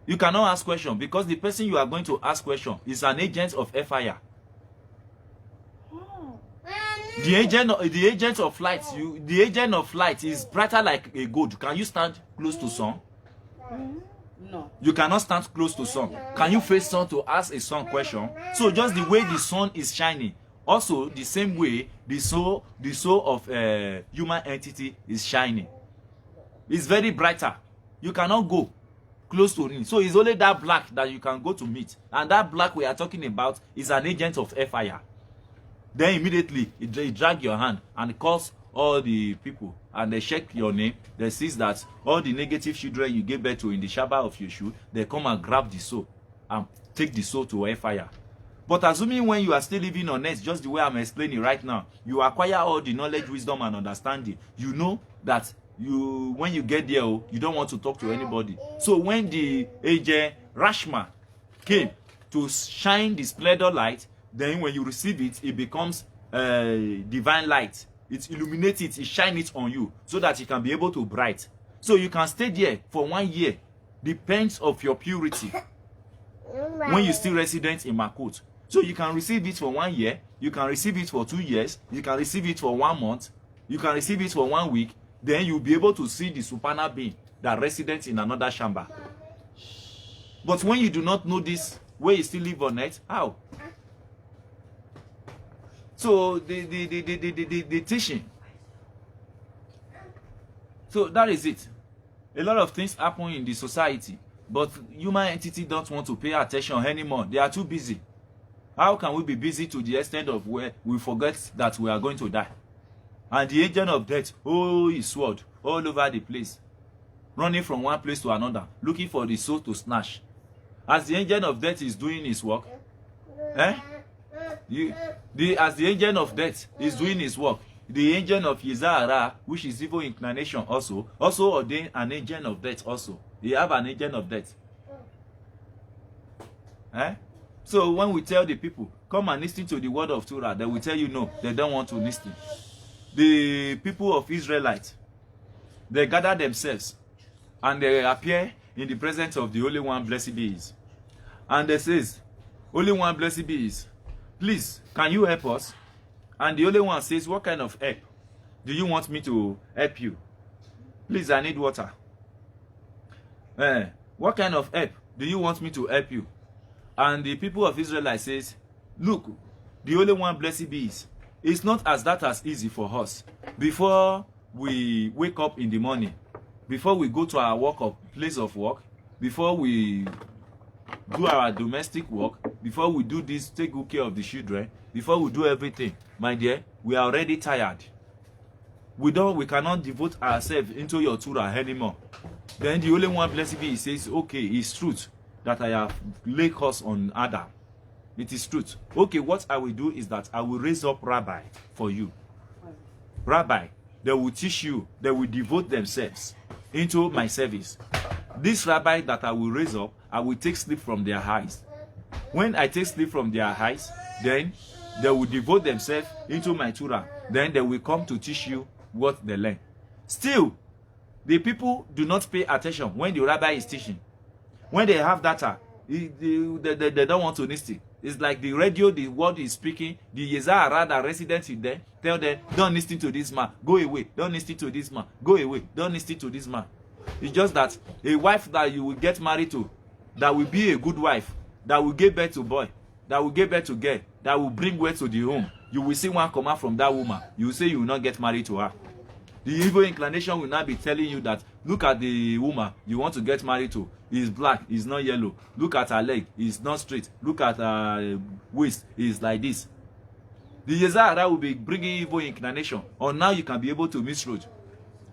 You cannot ask questions because the person you are going to ask questions is an agent of hellfire. The agent of light is brighter like a gold. Can you stand close to sun? No. You cannot stand close to sun. Can you face sun to ask a sun question? So just the way the sun is shining, also the same way the soul of human entity is shining. It's very brighter. You cannot go close to him. So it's only that black that you can go to meet. And that black we are talking about is an agent of hellfire. Then immediately it drag your hand and calls all the people and they check your name. They see that all the negative children you gave birth to in the Shabbat of Yeshua, they come and grab the soul and take the soul to hellfire. But assuming when you are still living on earth, just the way I'm explaining right now, you acquire all the knowledge, wisdom, and understanding. You know that when you get there, you don't want to talk to anybody. So when the angel Rashma came to shine the splendid light, then when you receive it, it becomes divine light. It illuminates it, it shines it on you so that you can be able to bright. So you can stay there for 1 year. Depends of your purity. When you still resident in Makut. So you can receive it for 1 year, you can receive it for 2 years, you can receive it for 1 month, you can receive it for 1 week, then you'll be able to see the supernal being that residents in another chamber. But when you do not know this, where you still live on earth, how? So the teaching So that is it. A lot of things happen in the society, but human entity don't want to pay attention anymore. They are too busy. How can we be busy to the extent of where we forget that we are going to die? And the agent of death, oh, his sword all over the place, running from one place to another, looking for the soul to snatch. As the agent of death is doing his work, as the agent of death is doing his work, the agent of Yezahara, which is evil inclination, also ordained an agent of death also. They have an agent of death. So when we tell the people, come and listen to the word of Torah, they will tell you no, they don't want to listen. The people of Israelites, they gather themselves and they appear in the presence of the Holy One, blessed be His. And they says, Holy One, blessed be His, please, can you help us? And the Holy One says, what kind of help do you want me to help you? Please, I need water. What kind of help do you want me to help you? And the people of Israel says, look, the Holy One, blessed be His, it's not as that as easy for us. Before we wake up in the morning, before we go to our place of work, before we do our domestic work, before we do this, take good care of the children, before we do everything, my dear, we are already tired. We cannot devote ourselves into your Torah anymore. Then the Holy One, blessed be He, says, okay, it's truth that I have laid curse on Adam. It is truth. Okay, what I will do is that I will raise up rabbi for you. Rabbi, they will teach you, they will devote themselves into my service. This rabbi that I will raise up, I will take sleep from their eyes. When I take sleep from their eyes, then they will devote themselves into my Torah. Then they will come to teach you what they learn. Still, the people do not pay attention when the rabbi is teaching. When they have data, they don't want to listen. It's like the radio, the word is speaking, the Yezahara, the residents in there, tell them, don't listen to this man, go away, don't listen to this man, go away, don't listen to this man. It's just that a wife that you will get married to, that will be a good wife, that will give birth to boy, that will give birth to girl, that will bring wealth to the home, you will see one come out from that woman, you will say you will not get married to her. The evil inclination will not be telling you that, look at the woman you want to get married to. It's black, it's not yellow. Look at her leg, it's not straight. Look at her waist, it's like this. The Yezahara will be bringing evil inclination. Or now you can be able to misroad.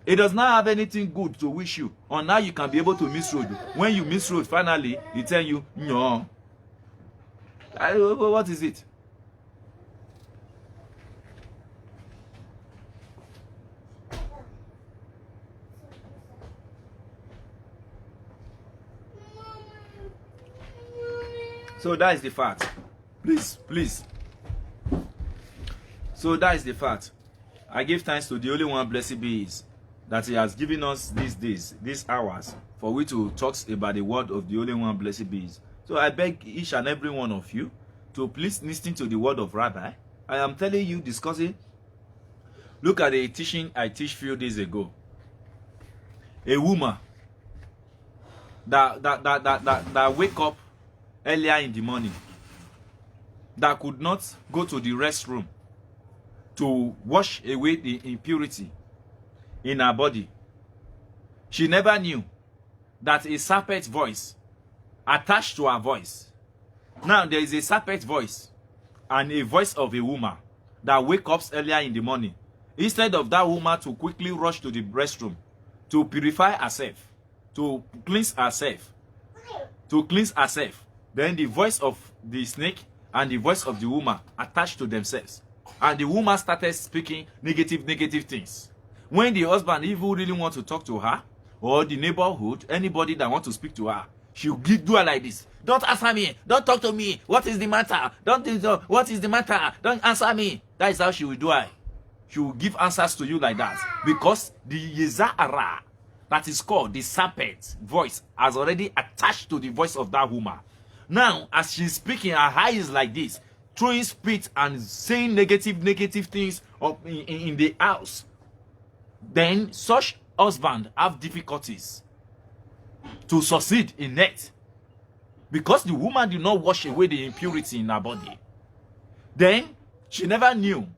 It does not have anything good to wish you. Or now you can be able to misroad. When you misroad, finally, it tell you, no. What is it? So that is the fact. Please. So that is the fact. I give thanks to the Holy One, blessed be His, that He has given us these days, these hours, for we to talk about the word of the Holy One, blessed be His. So I beg each and every one of you to please listen to the word of Rabbi. I am telling you, discussing. Look at the teaching I teach few days ago. A woman that wake up earlier in the morning, that could not go to the restroom to wash away the impurity in her body. She never knew that a serpent voice attached to her voice. Now there is a serpent voice and a voice of a woman that wakes up earlier in the morning. Instead of that woman to quickly rush to the restroom to purify herself, to cleanse herself, then the voice of the snake and the voice of the woman attached to themselves. And the woman started speaking negative things. When the husband even really want to talk to her, or the neighborhood, anybody that want to speak to her, she'll do her like this. Don't answer me. Don't talk to me. What is the matter? What is the matter? Don't answer me. That is how she will do it. She will give answers to you like that. Because the Yezahara, that is called the serpent voice, has already attached to the voice of that woman. Now, as she's speaking, her eyes like this, throwing spit and saying negative things in the house, then such husband have difficulties to succeed in it, because the woman did not wash away the impurity in her body. Then she never knew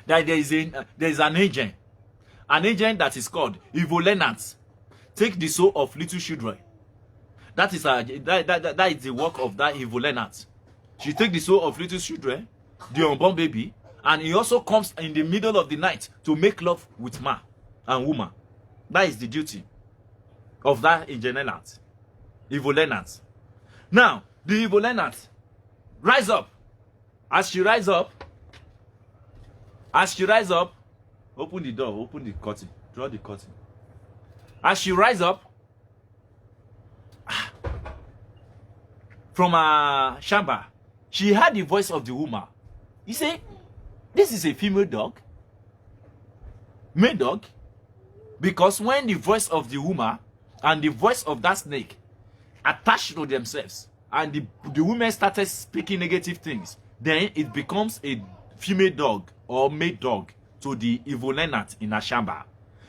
that there is an agent, an agent that is called evil Leonard take the soul of little children. That is that is the work of that evil Leonard. She take the soul of little children, the unborn baby, and he also comes in the middle of the night to make love with man and woman. That is the duty of that evil Leonard. Now, the evil Leonard rise up. As she rise up, open the door, open the curtain, draw the curtain. As she rise up from her chamber, she heard the voice of the woman. He say, this is a female dog, male dog, because when the voice of the woman and the voice of that snake attached to themselves, and the woman started speaking negative things, then it becomes a female dog or male dog to the evil Leonard in her chamber.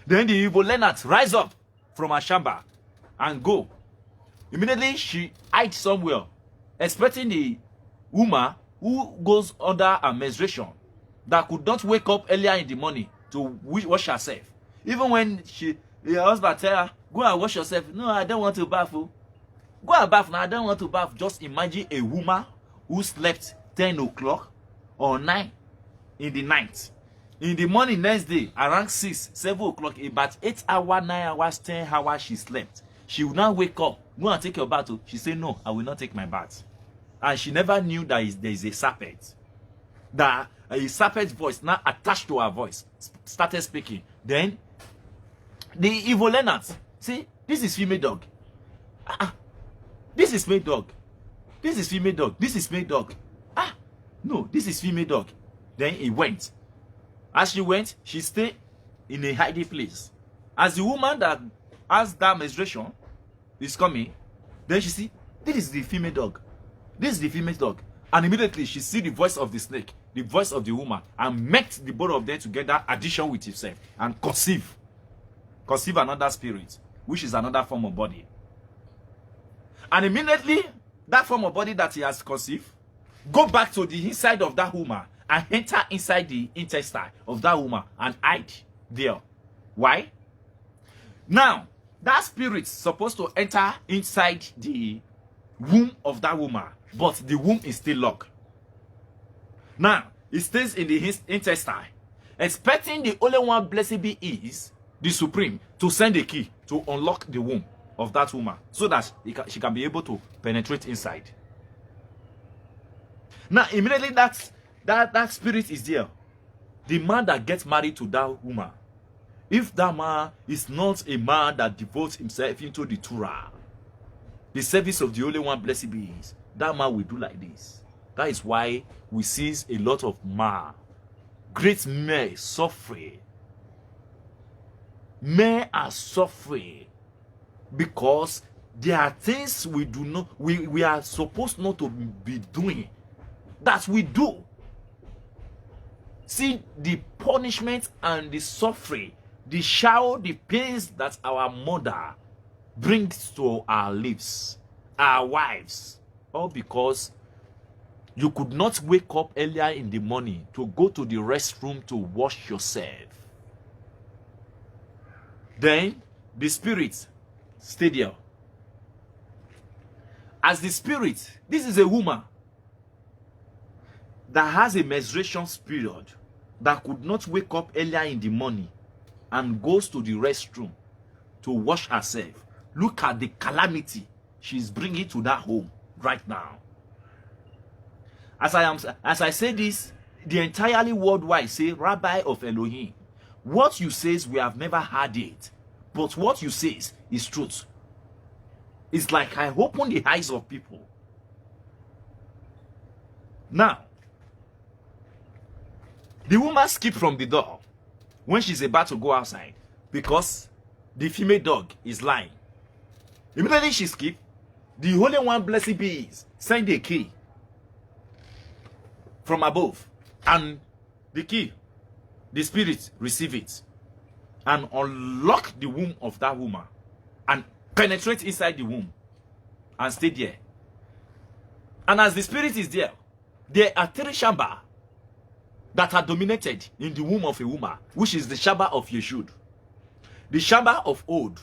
Then the evil Leonard rise up from her chamber and go. Immediately she hide somewhere, expecting the woman who goes under a menstruation that could not wake up earlier in the morning to wash herself. Even when her husband tell her, go and wash yourself. No, I don't want to bath. Oh. Go and bath now. I don't want to bath. Just imagine a woman who slept 10 o'clock or 9 in the night. In the morning next day, around 6, 7 o'clock, about 8 hours, 9 hours, 10 hours she slept. She will now wake up, go and take your bath. She say, no, I will not take my bath. And she never knew that there is a serpent. That a serpent's voice now attached to her voice started speaking. Then the evil Leonard say, this is female dog. This is male dog. This is female dog. This is male dog. No, this is female dog. Then he went. As she went, she stayed in a hiding place. As the woman that has that menstruation is coming, then she see, this is the female dog. This is the female dog. And immediately she see the voice of the snake, the voice of the woman, and met the both of them together, addition with himself, and conceive another spirit, which is another form of body. And immediately, that form of body that he has conceived, go back to the inside of that woman and enter inside the intestine of that woman and hide there. Why? Now, that spirit is supposed to enter inside the womb of that woman, but the womb is still locked. Now, it stays in the intestine, expecting the only one blessed be is the Supreme to send a key to unlock the womb of that woman so that she can be able to penetrate inside. Now, immediately that spirit is there. The man that gets married to that woman, if that man is not a man that devotes himself into the Torah, the service of the only one blessed be is, that man will do like this. That is why we see a lot of great men suffering. Men are suffering because there are things we are supposed not to be doing that we do. See the punishment and the suffering, the shower, the pains that our mother brings to our lives, our wives, all because you could not wake up earlier in the morning to go to the restroom to wash yourself. Then the spirit stayed there. As the spirit, this is a woman that has a menstruation period that could not wake up earlier in the morning and goes to the restroom to wash herself. Look at the calamity she's bringing to that home right now. As I say this, the entirely worldwide say, Rabbi of Elohim, what you say we have never heard it, but what you say is truth. It's like I open the eyes of people. Now, the woman skipped from the door when she's about to go outside because the female dog is lying. Immediately she skipped. The Holy One, blessed be is, send a key from above, and the key, the spirit receive it and unlock the womb of that woman and penetrate inside the womb and stay there. And as the spirit is there are 3 chambers that are dominated in the womb of a woman, which is the chamber of Yeshud. the Shamba of Od,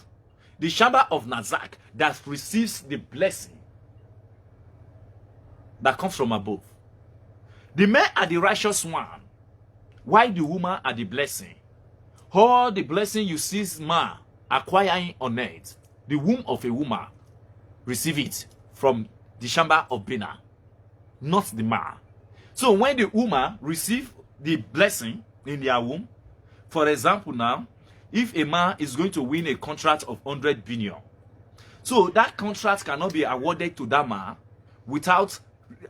the Shamba of Nazak that receives the blessing that comes from above. The men are the righteous one, while the woman are the blessing. All the blessing you see man acquiring on earth, the womb of a woman receive it from the Shamba of Bina, not the man. So when the woman receive the blessing in their womb, for example now, if a man is going to win a contract of 100 billion, so that contract cannot be awarded to that man without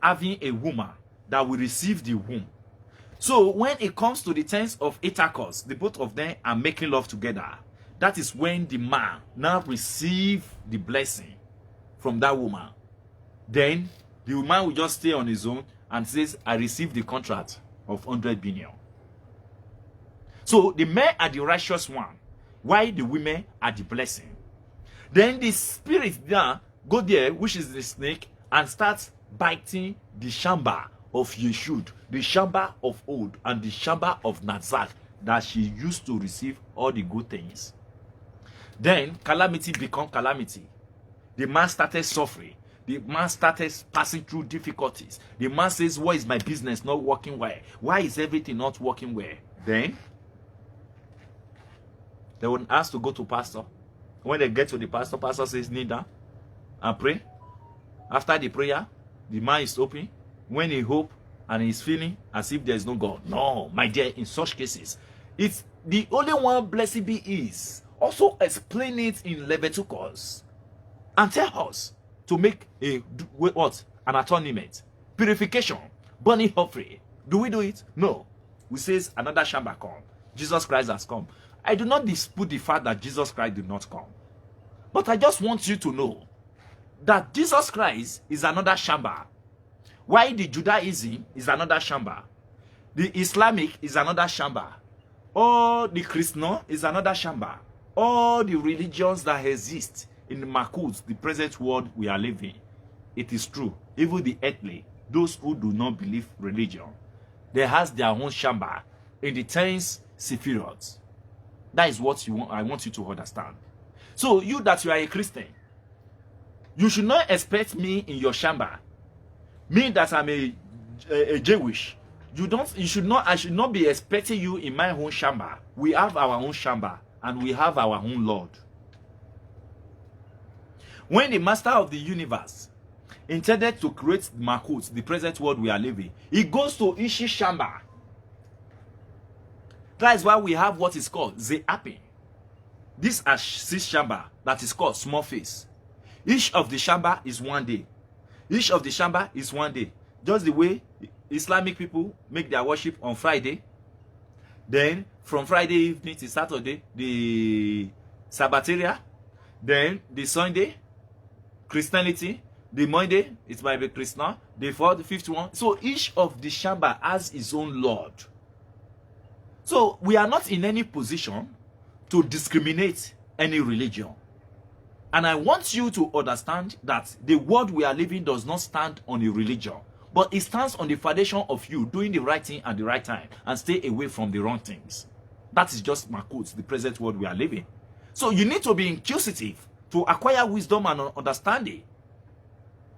having a woman that will receive the womb. So when it comes to the terms of intercourse, the both of them are making love together. That is when the man now receive the blessing from that woman. Then the man will just stay on his own and says, I received the contract of 100 billion. So the men are the righteous one, while the women are the blessing. Then the spirit now go there, which is the snake, and starts biting the Shamba of Yeshud, the Shamba of Old, and the Shamba of Nazak that she used to receive all the good things. Then calamity become calamity. The man started suffering. The man started passing through difficulties. The man says, why is my business not working well? Why is everything not working well? Then they will ask to go to pastor. When they get to the pastor, pastor says, kneel down and pray. After the prayer, the man is open. When he hope and he's feeling as if there is no God. No, my dear, in such cases, it's the only one blessed be is. Also explain it in Leviticus and tell us to make a what? An atonement, purification, burning offering. Do we do it? No. We says another Shamba come. Jesus Christ has come. I do not dispute the fact that Jesus Christ did not come. But I just want you to know that Jesus Christ is another Shamba. Why the Judaism is another Shamba. The Islamic is another Shamba. Or the Christian is another Shamba. All the religions that exist in the Makut, the present world we are living, it is true. Even the earthly, those who do not believe religion, they has their own Shamba in the 10th Sephiroth. That is what you want. I want you to understand. So you that you are a Christian, you should not expect me in your Shamba. Me that I'm a Jewish, you should not. I should not be expecting you in my own Shamba. We have our own Shamba and we have our own Lord. When the master of the universe intended to create Makut, the present world we are living, he goes to Ishi Shamba. That is why we have what is called Ze'apin. These are 6 Shamba that is called small face. Each of the Shamba is 1 day. Each of the Shamba is 1 day. Just the way Islamic people make their worship on Friday. Then from Friday evening to Saturday, the Sabbateria. Then the Sunday, Christianity. The Monday, it might be Christian. The 4th, the 5th one. So each of the Shamba has his own Lord. So we are not in any position to discriminate any religion. And I want you to understand that the world we are living does not stand on a religion, but it stands on the foundation of you doing the right thing at the right time and stay away from the wrong things. That is just Makut, the present world we are living. So you need to be inquisitive to acquire wisdom and understanding.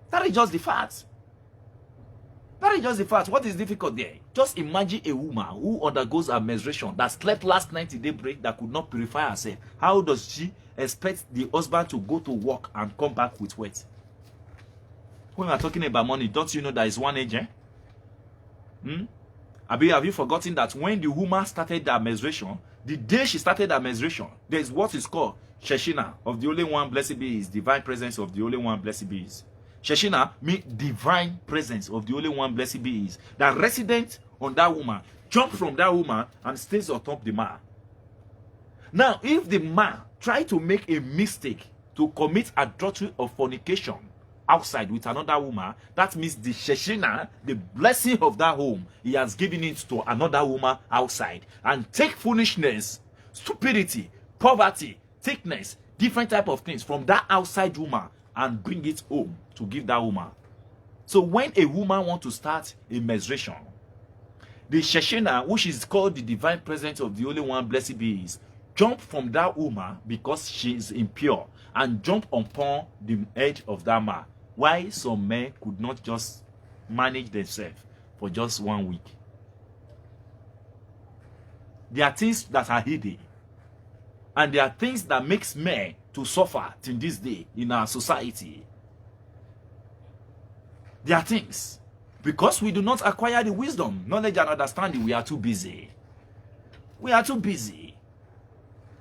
That is just the fact. That is just the fact. What is difficult there? Just imagine a woman who undergoes a menstruation that slept last night in daybreak that could not purify herself. How does she expect the husband to go to work and come back with wet? When we are talking about money, don't you know there is one age? Have you forgotten that when the woman started her menstruation, the day she started her menstruation, there is what is called Sheshina of the only one blessed be is, divine presence of the only one blessed be is. Sheshina means divine presence of the only one blessed be is, that resident on that woman, jump from that woman and stays on top of the man. Now, if the man try to make a mistake to commit adultery or fornication outside with another woman, that means the Sheshina, the blessing of that home, he has given it to another woman outside, and take foolishness, stupidity, poverty, thickness, different type of things from that outside woman and bring it home to give that woman. So when a woman wants to start a menstruation, the Sheshina, which is called the divine presence of the only one blessed be is, jump from that woman because she is impure and jump upon the edge of that man. Why some men could not just manage themselves for just 1 week? There are things that are hidden, and there are things that makes men to suffer till this day in our society. There are things, because we do not acquire the wisdom, knowledge, and understanding. We are too busy. We are too busy.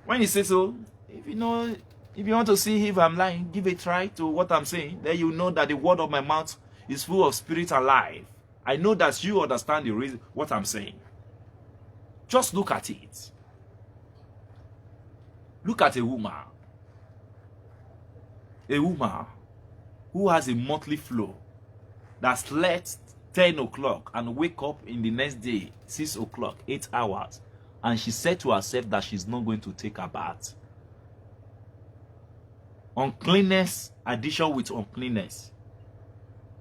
When you say so, if you want to see if I'm lying, give a try to what I'm saying. Then you know that the word of my mouth is full of spirit and life. I know that you understand the reason what I'm saying. Just look at it. Look at a woman. A woman who has a monthly flow that slept 10 o'clock and wake up in the next day 6 o'clock, 8 hours, and she said to herself that she's not going to take a bath. Uncleanness, addition with uncleanness.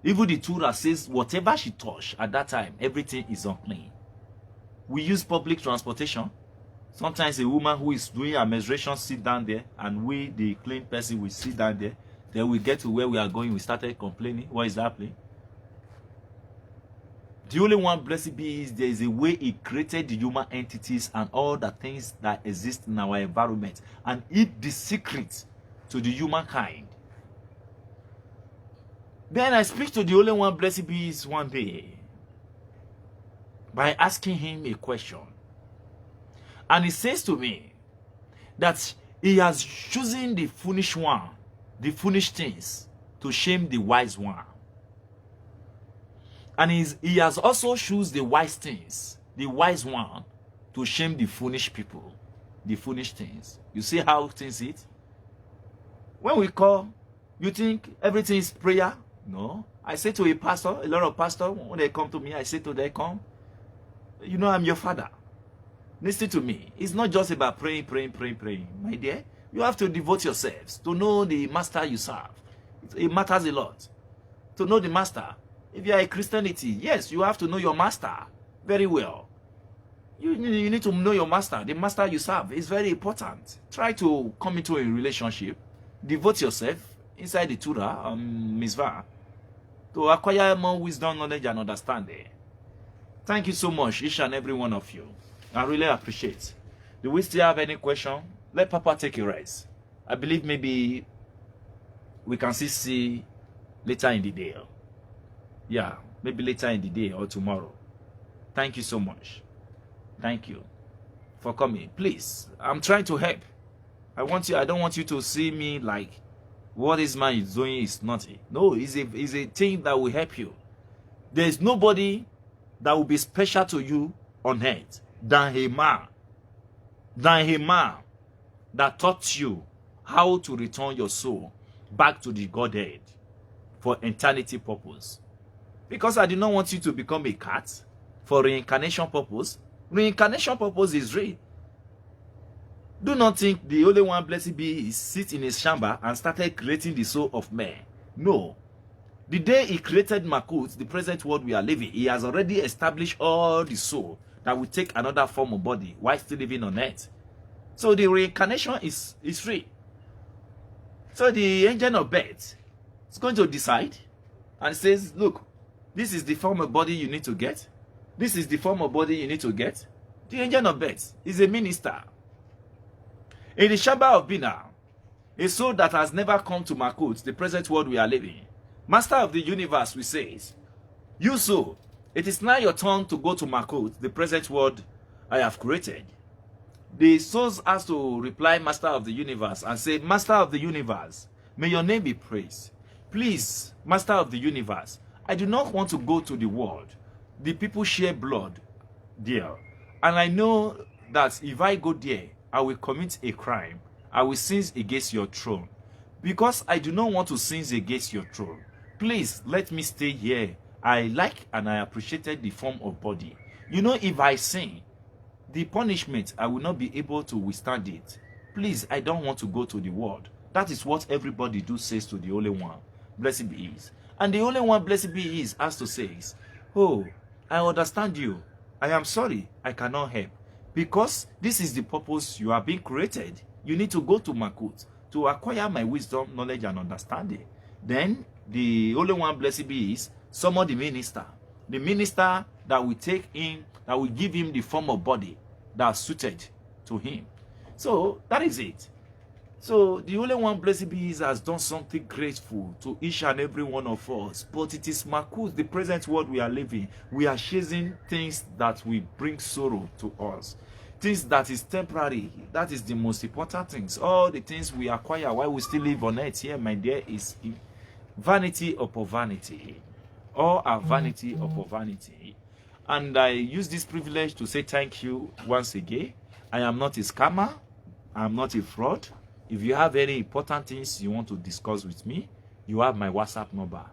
Even the Torah says whatever she touched at that time, everything is unclean. We use public transportation. Sometimes a woman who is doing her menstruation sit down there, and we, the clean person, will sit down there. Then we get to where we are going, we started complaining. What is happening? The only one, blessed be, is there is a way he created the human entities and all the things that exist in our environment, and hid the secret to the humankind. Then I speak to the only one, blessed be, is one day by asking him a question. And he says to me that he has chosen the foolish one, the foolish things, to shame the wise one. And he has also chosen the wise things, the wise one, to shame the foolish people, the foolish things. You see how things it? When we call, you think everything is prayer? No. I say to a pastor, a lot of pastors, when they come to me, I say to them, come. You know, I'm your father. Listen to me. It's not just about praying. My dear, you have to devote yourselves to know the master you serve. It matters a lot. To know the master. If you are a Christianity, yes, you have to know your master very well. You need to know your master. The master you serve is very important. Try to come into a relationship. Devote yourself inside the Torah, Mitzvah, to acquire more wisdom, knowledge, and understanding. Thank you so much, each and every one of you. I really appreciate. Do we still have any question? Let Papa take a rest. I believe maybe we can still see later in the day. Yeah, maybe later in the day or tomorrow. Thank you so much. Thank you for coming. Please, I'm trying to help. I don't want you to see me like what this man is doing is nothing. No, it's a thing that will help you. There is nobody that will be special to you on earth than a man that taught you how to return your soul back to the Godhead for eternity purpose. Because I do not want you to become a cat for reincarnation purpose. Reincarnation purpose is real. Do not think the only one, blessed be, is sit in his chamber and started creating the soul of man. No. The day he created Makut, the present world we are living, he has already established all the soul that will take another form of body while still living on earth. So the reincarnation is free. So the angel of birth is going to decide and says, look, this is the form of body you need to get. This is the form of body you need to get. The angel of birth is a minister. In the chamber of Bina, a soul that has never come to Makut, the present world we are living, Master of the universe, we says, you soul, it is now your turn to go to Makut, the present world I have created. The souls has to reply, Master of the universe, and say, Master of the universe, may your name be praised. Please, Master of the universe, I do not want to go to the world. The people share blood there. And I know that if I go there, I will commit a crime. I will sin against your throne. Because I do not want to sin against your throne. Please, let me stay here. I like and I appreciated the form of body. You know, if I sin, the punishment, I will not be able to withstand it. Please, I don't want to go to the world. That is what everybody do says to the Holy One. Blessed be He. And the Holy One, blessed be He, has to say, oh, I understand you. I am sorry. I cannot help. Because this is the purpose you are being created. You need to go to Makut to acquire my wisdom, knowledge, and understanding. Then the only one, blessed be, is summon the minister. The minister that will take him, that will give him the form of body that's suited to him. So that is it. So the only one, blessed be, has done something grateful to each and every one of us. But it is Makut, the present world we are living. We are chasing things that will bring sorrow to us. Things that is temporary. That is the most important things. All the things we acquire while we still live on earth here, my dear, is vanity upon vanity. All are vanity upon vanity. And I use this privilege to say thank you once again. I am not a scammer. I am not a fraud. If you have any important things you want to discuss with me, you have my WhatsApp number.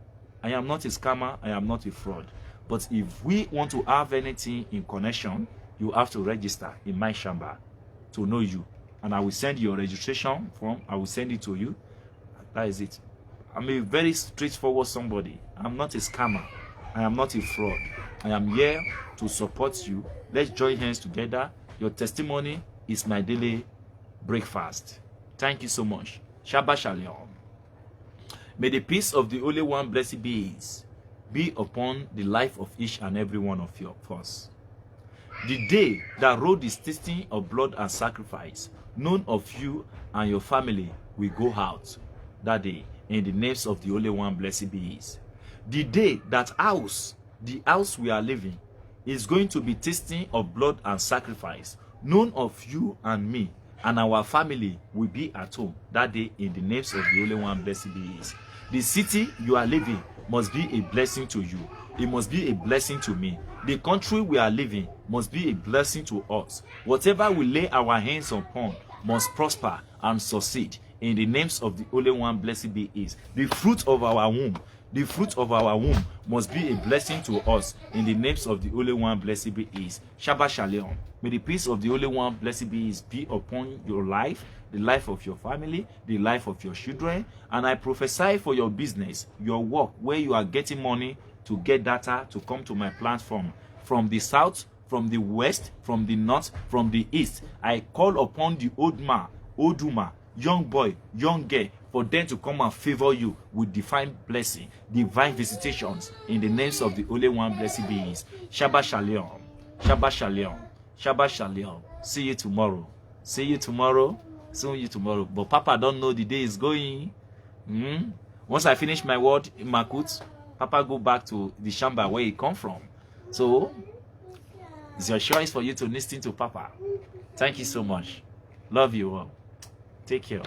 I am not a scammer. I am not a fraud. But if we want to have anything in connection, you have to register in my chamber to know you. And I will send your registration form. I will send it to you. That is it. I'm a very straightforward somebody. I'm not a scammer. I am not a fraud. I am here to support you. Let's join hands together. Your testimony is my daily breakfast. Thank you so much. Shabbat Shalom. May the peace of the Holy One, blessed be upon the life of each and every one of us. The day that road is tasting of blood and sacrifice, none of you and your family will go out that day in the names of the Holy One, blessed be. The day that the house we are living, is going to be tasting of blood and sacrifice, none of you and me and our family will be at home that day in the names of the Holy One, blessed be. The city you are living must be a blessing to you. It must be a blessing to me. The country we are living must be a blessing to us. Whatever we lay our hands upon must prosper and succeed in the names of the Holy One, blessed be. The fruit of our womb, the fruit of our womb must be a blessing to us in the names of the Holy One, blessed be. Shabbat Shalom. May the peace of the Holy One, blessed be upon your life, the life of your family, the life of your children. And I prophesy for your business, your work, where you are getting money to get data to come to my platform. From the south, from the west, from the north, from the east, I call upon the old man, old woman, young boy, young girl, for them to come and favor you with divine blessing, divine visitations in the names of the Holy One, blessed be. Shabbat Shalom. Shabbat Shalom. Shabbat Shalom. See you tomorrow. See you tomorrow. See you tomorrow. But Papa don't know the day is going. Once I finish my word in Makut, Papa go back to the chamber where he come from. So it's your choice for you to listen to Papa. Thank you so much. Love you all. Take care.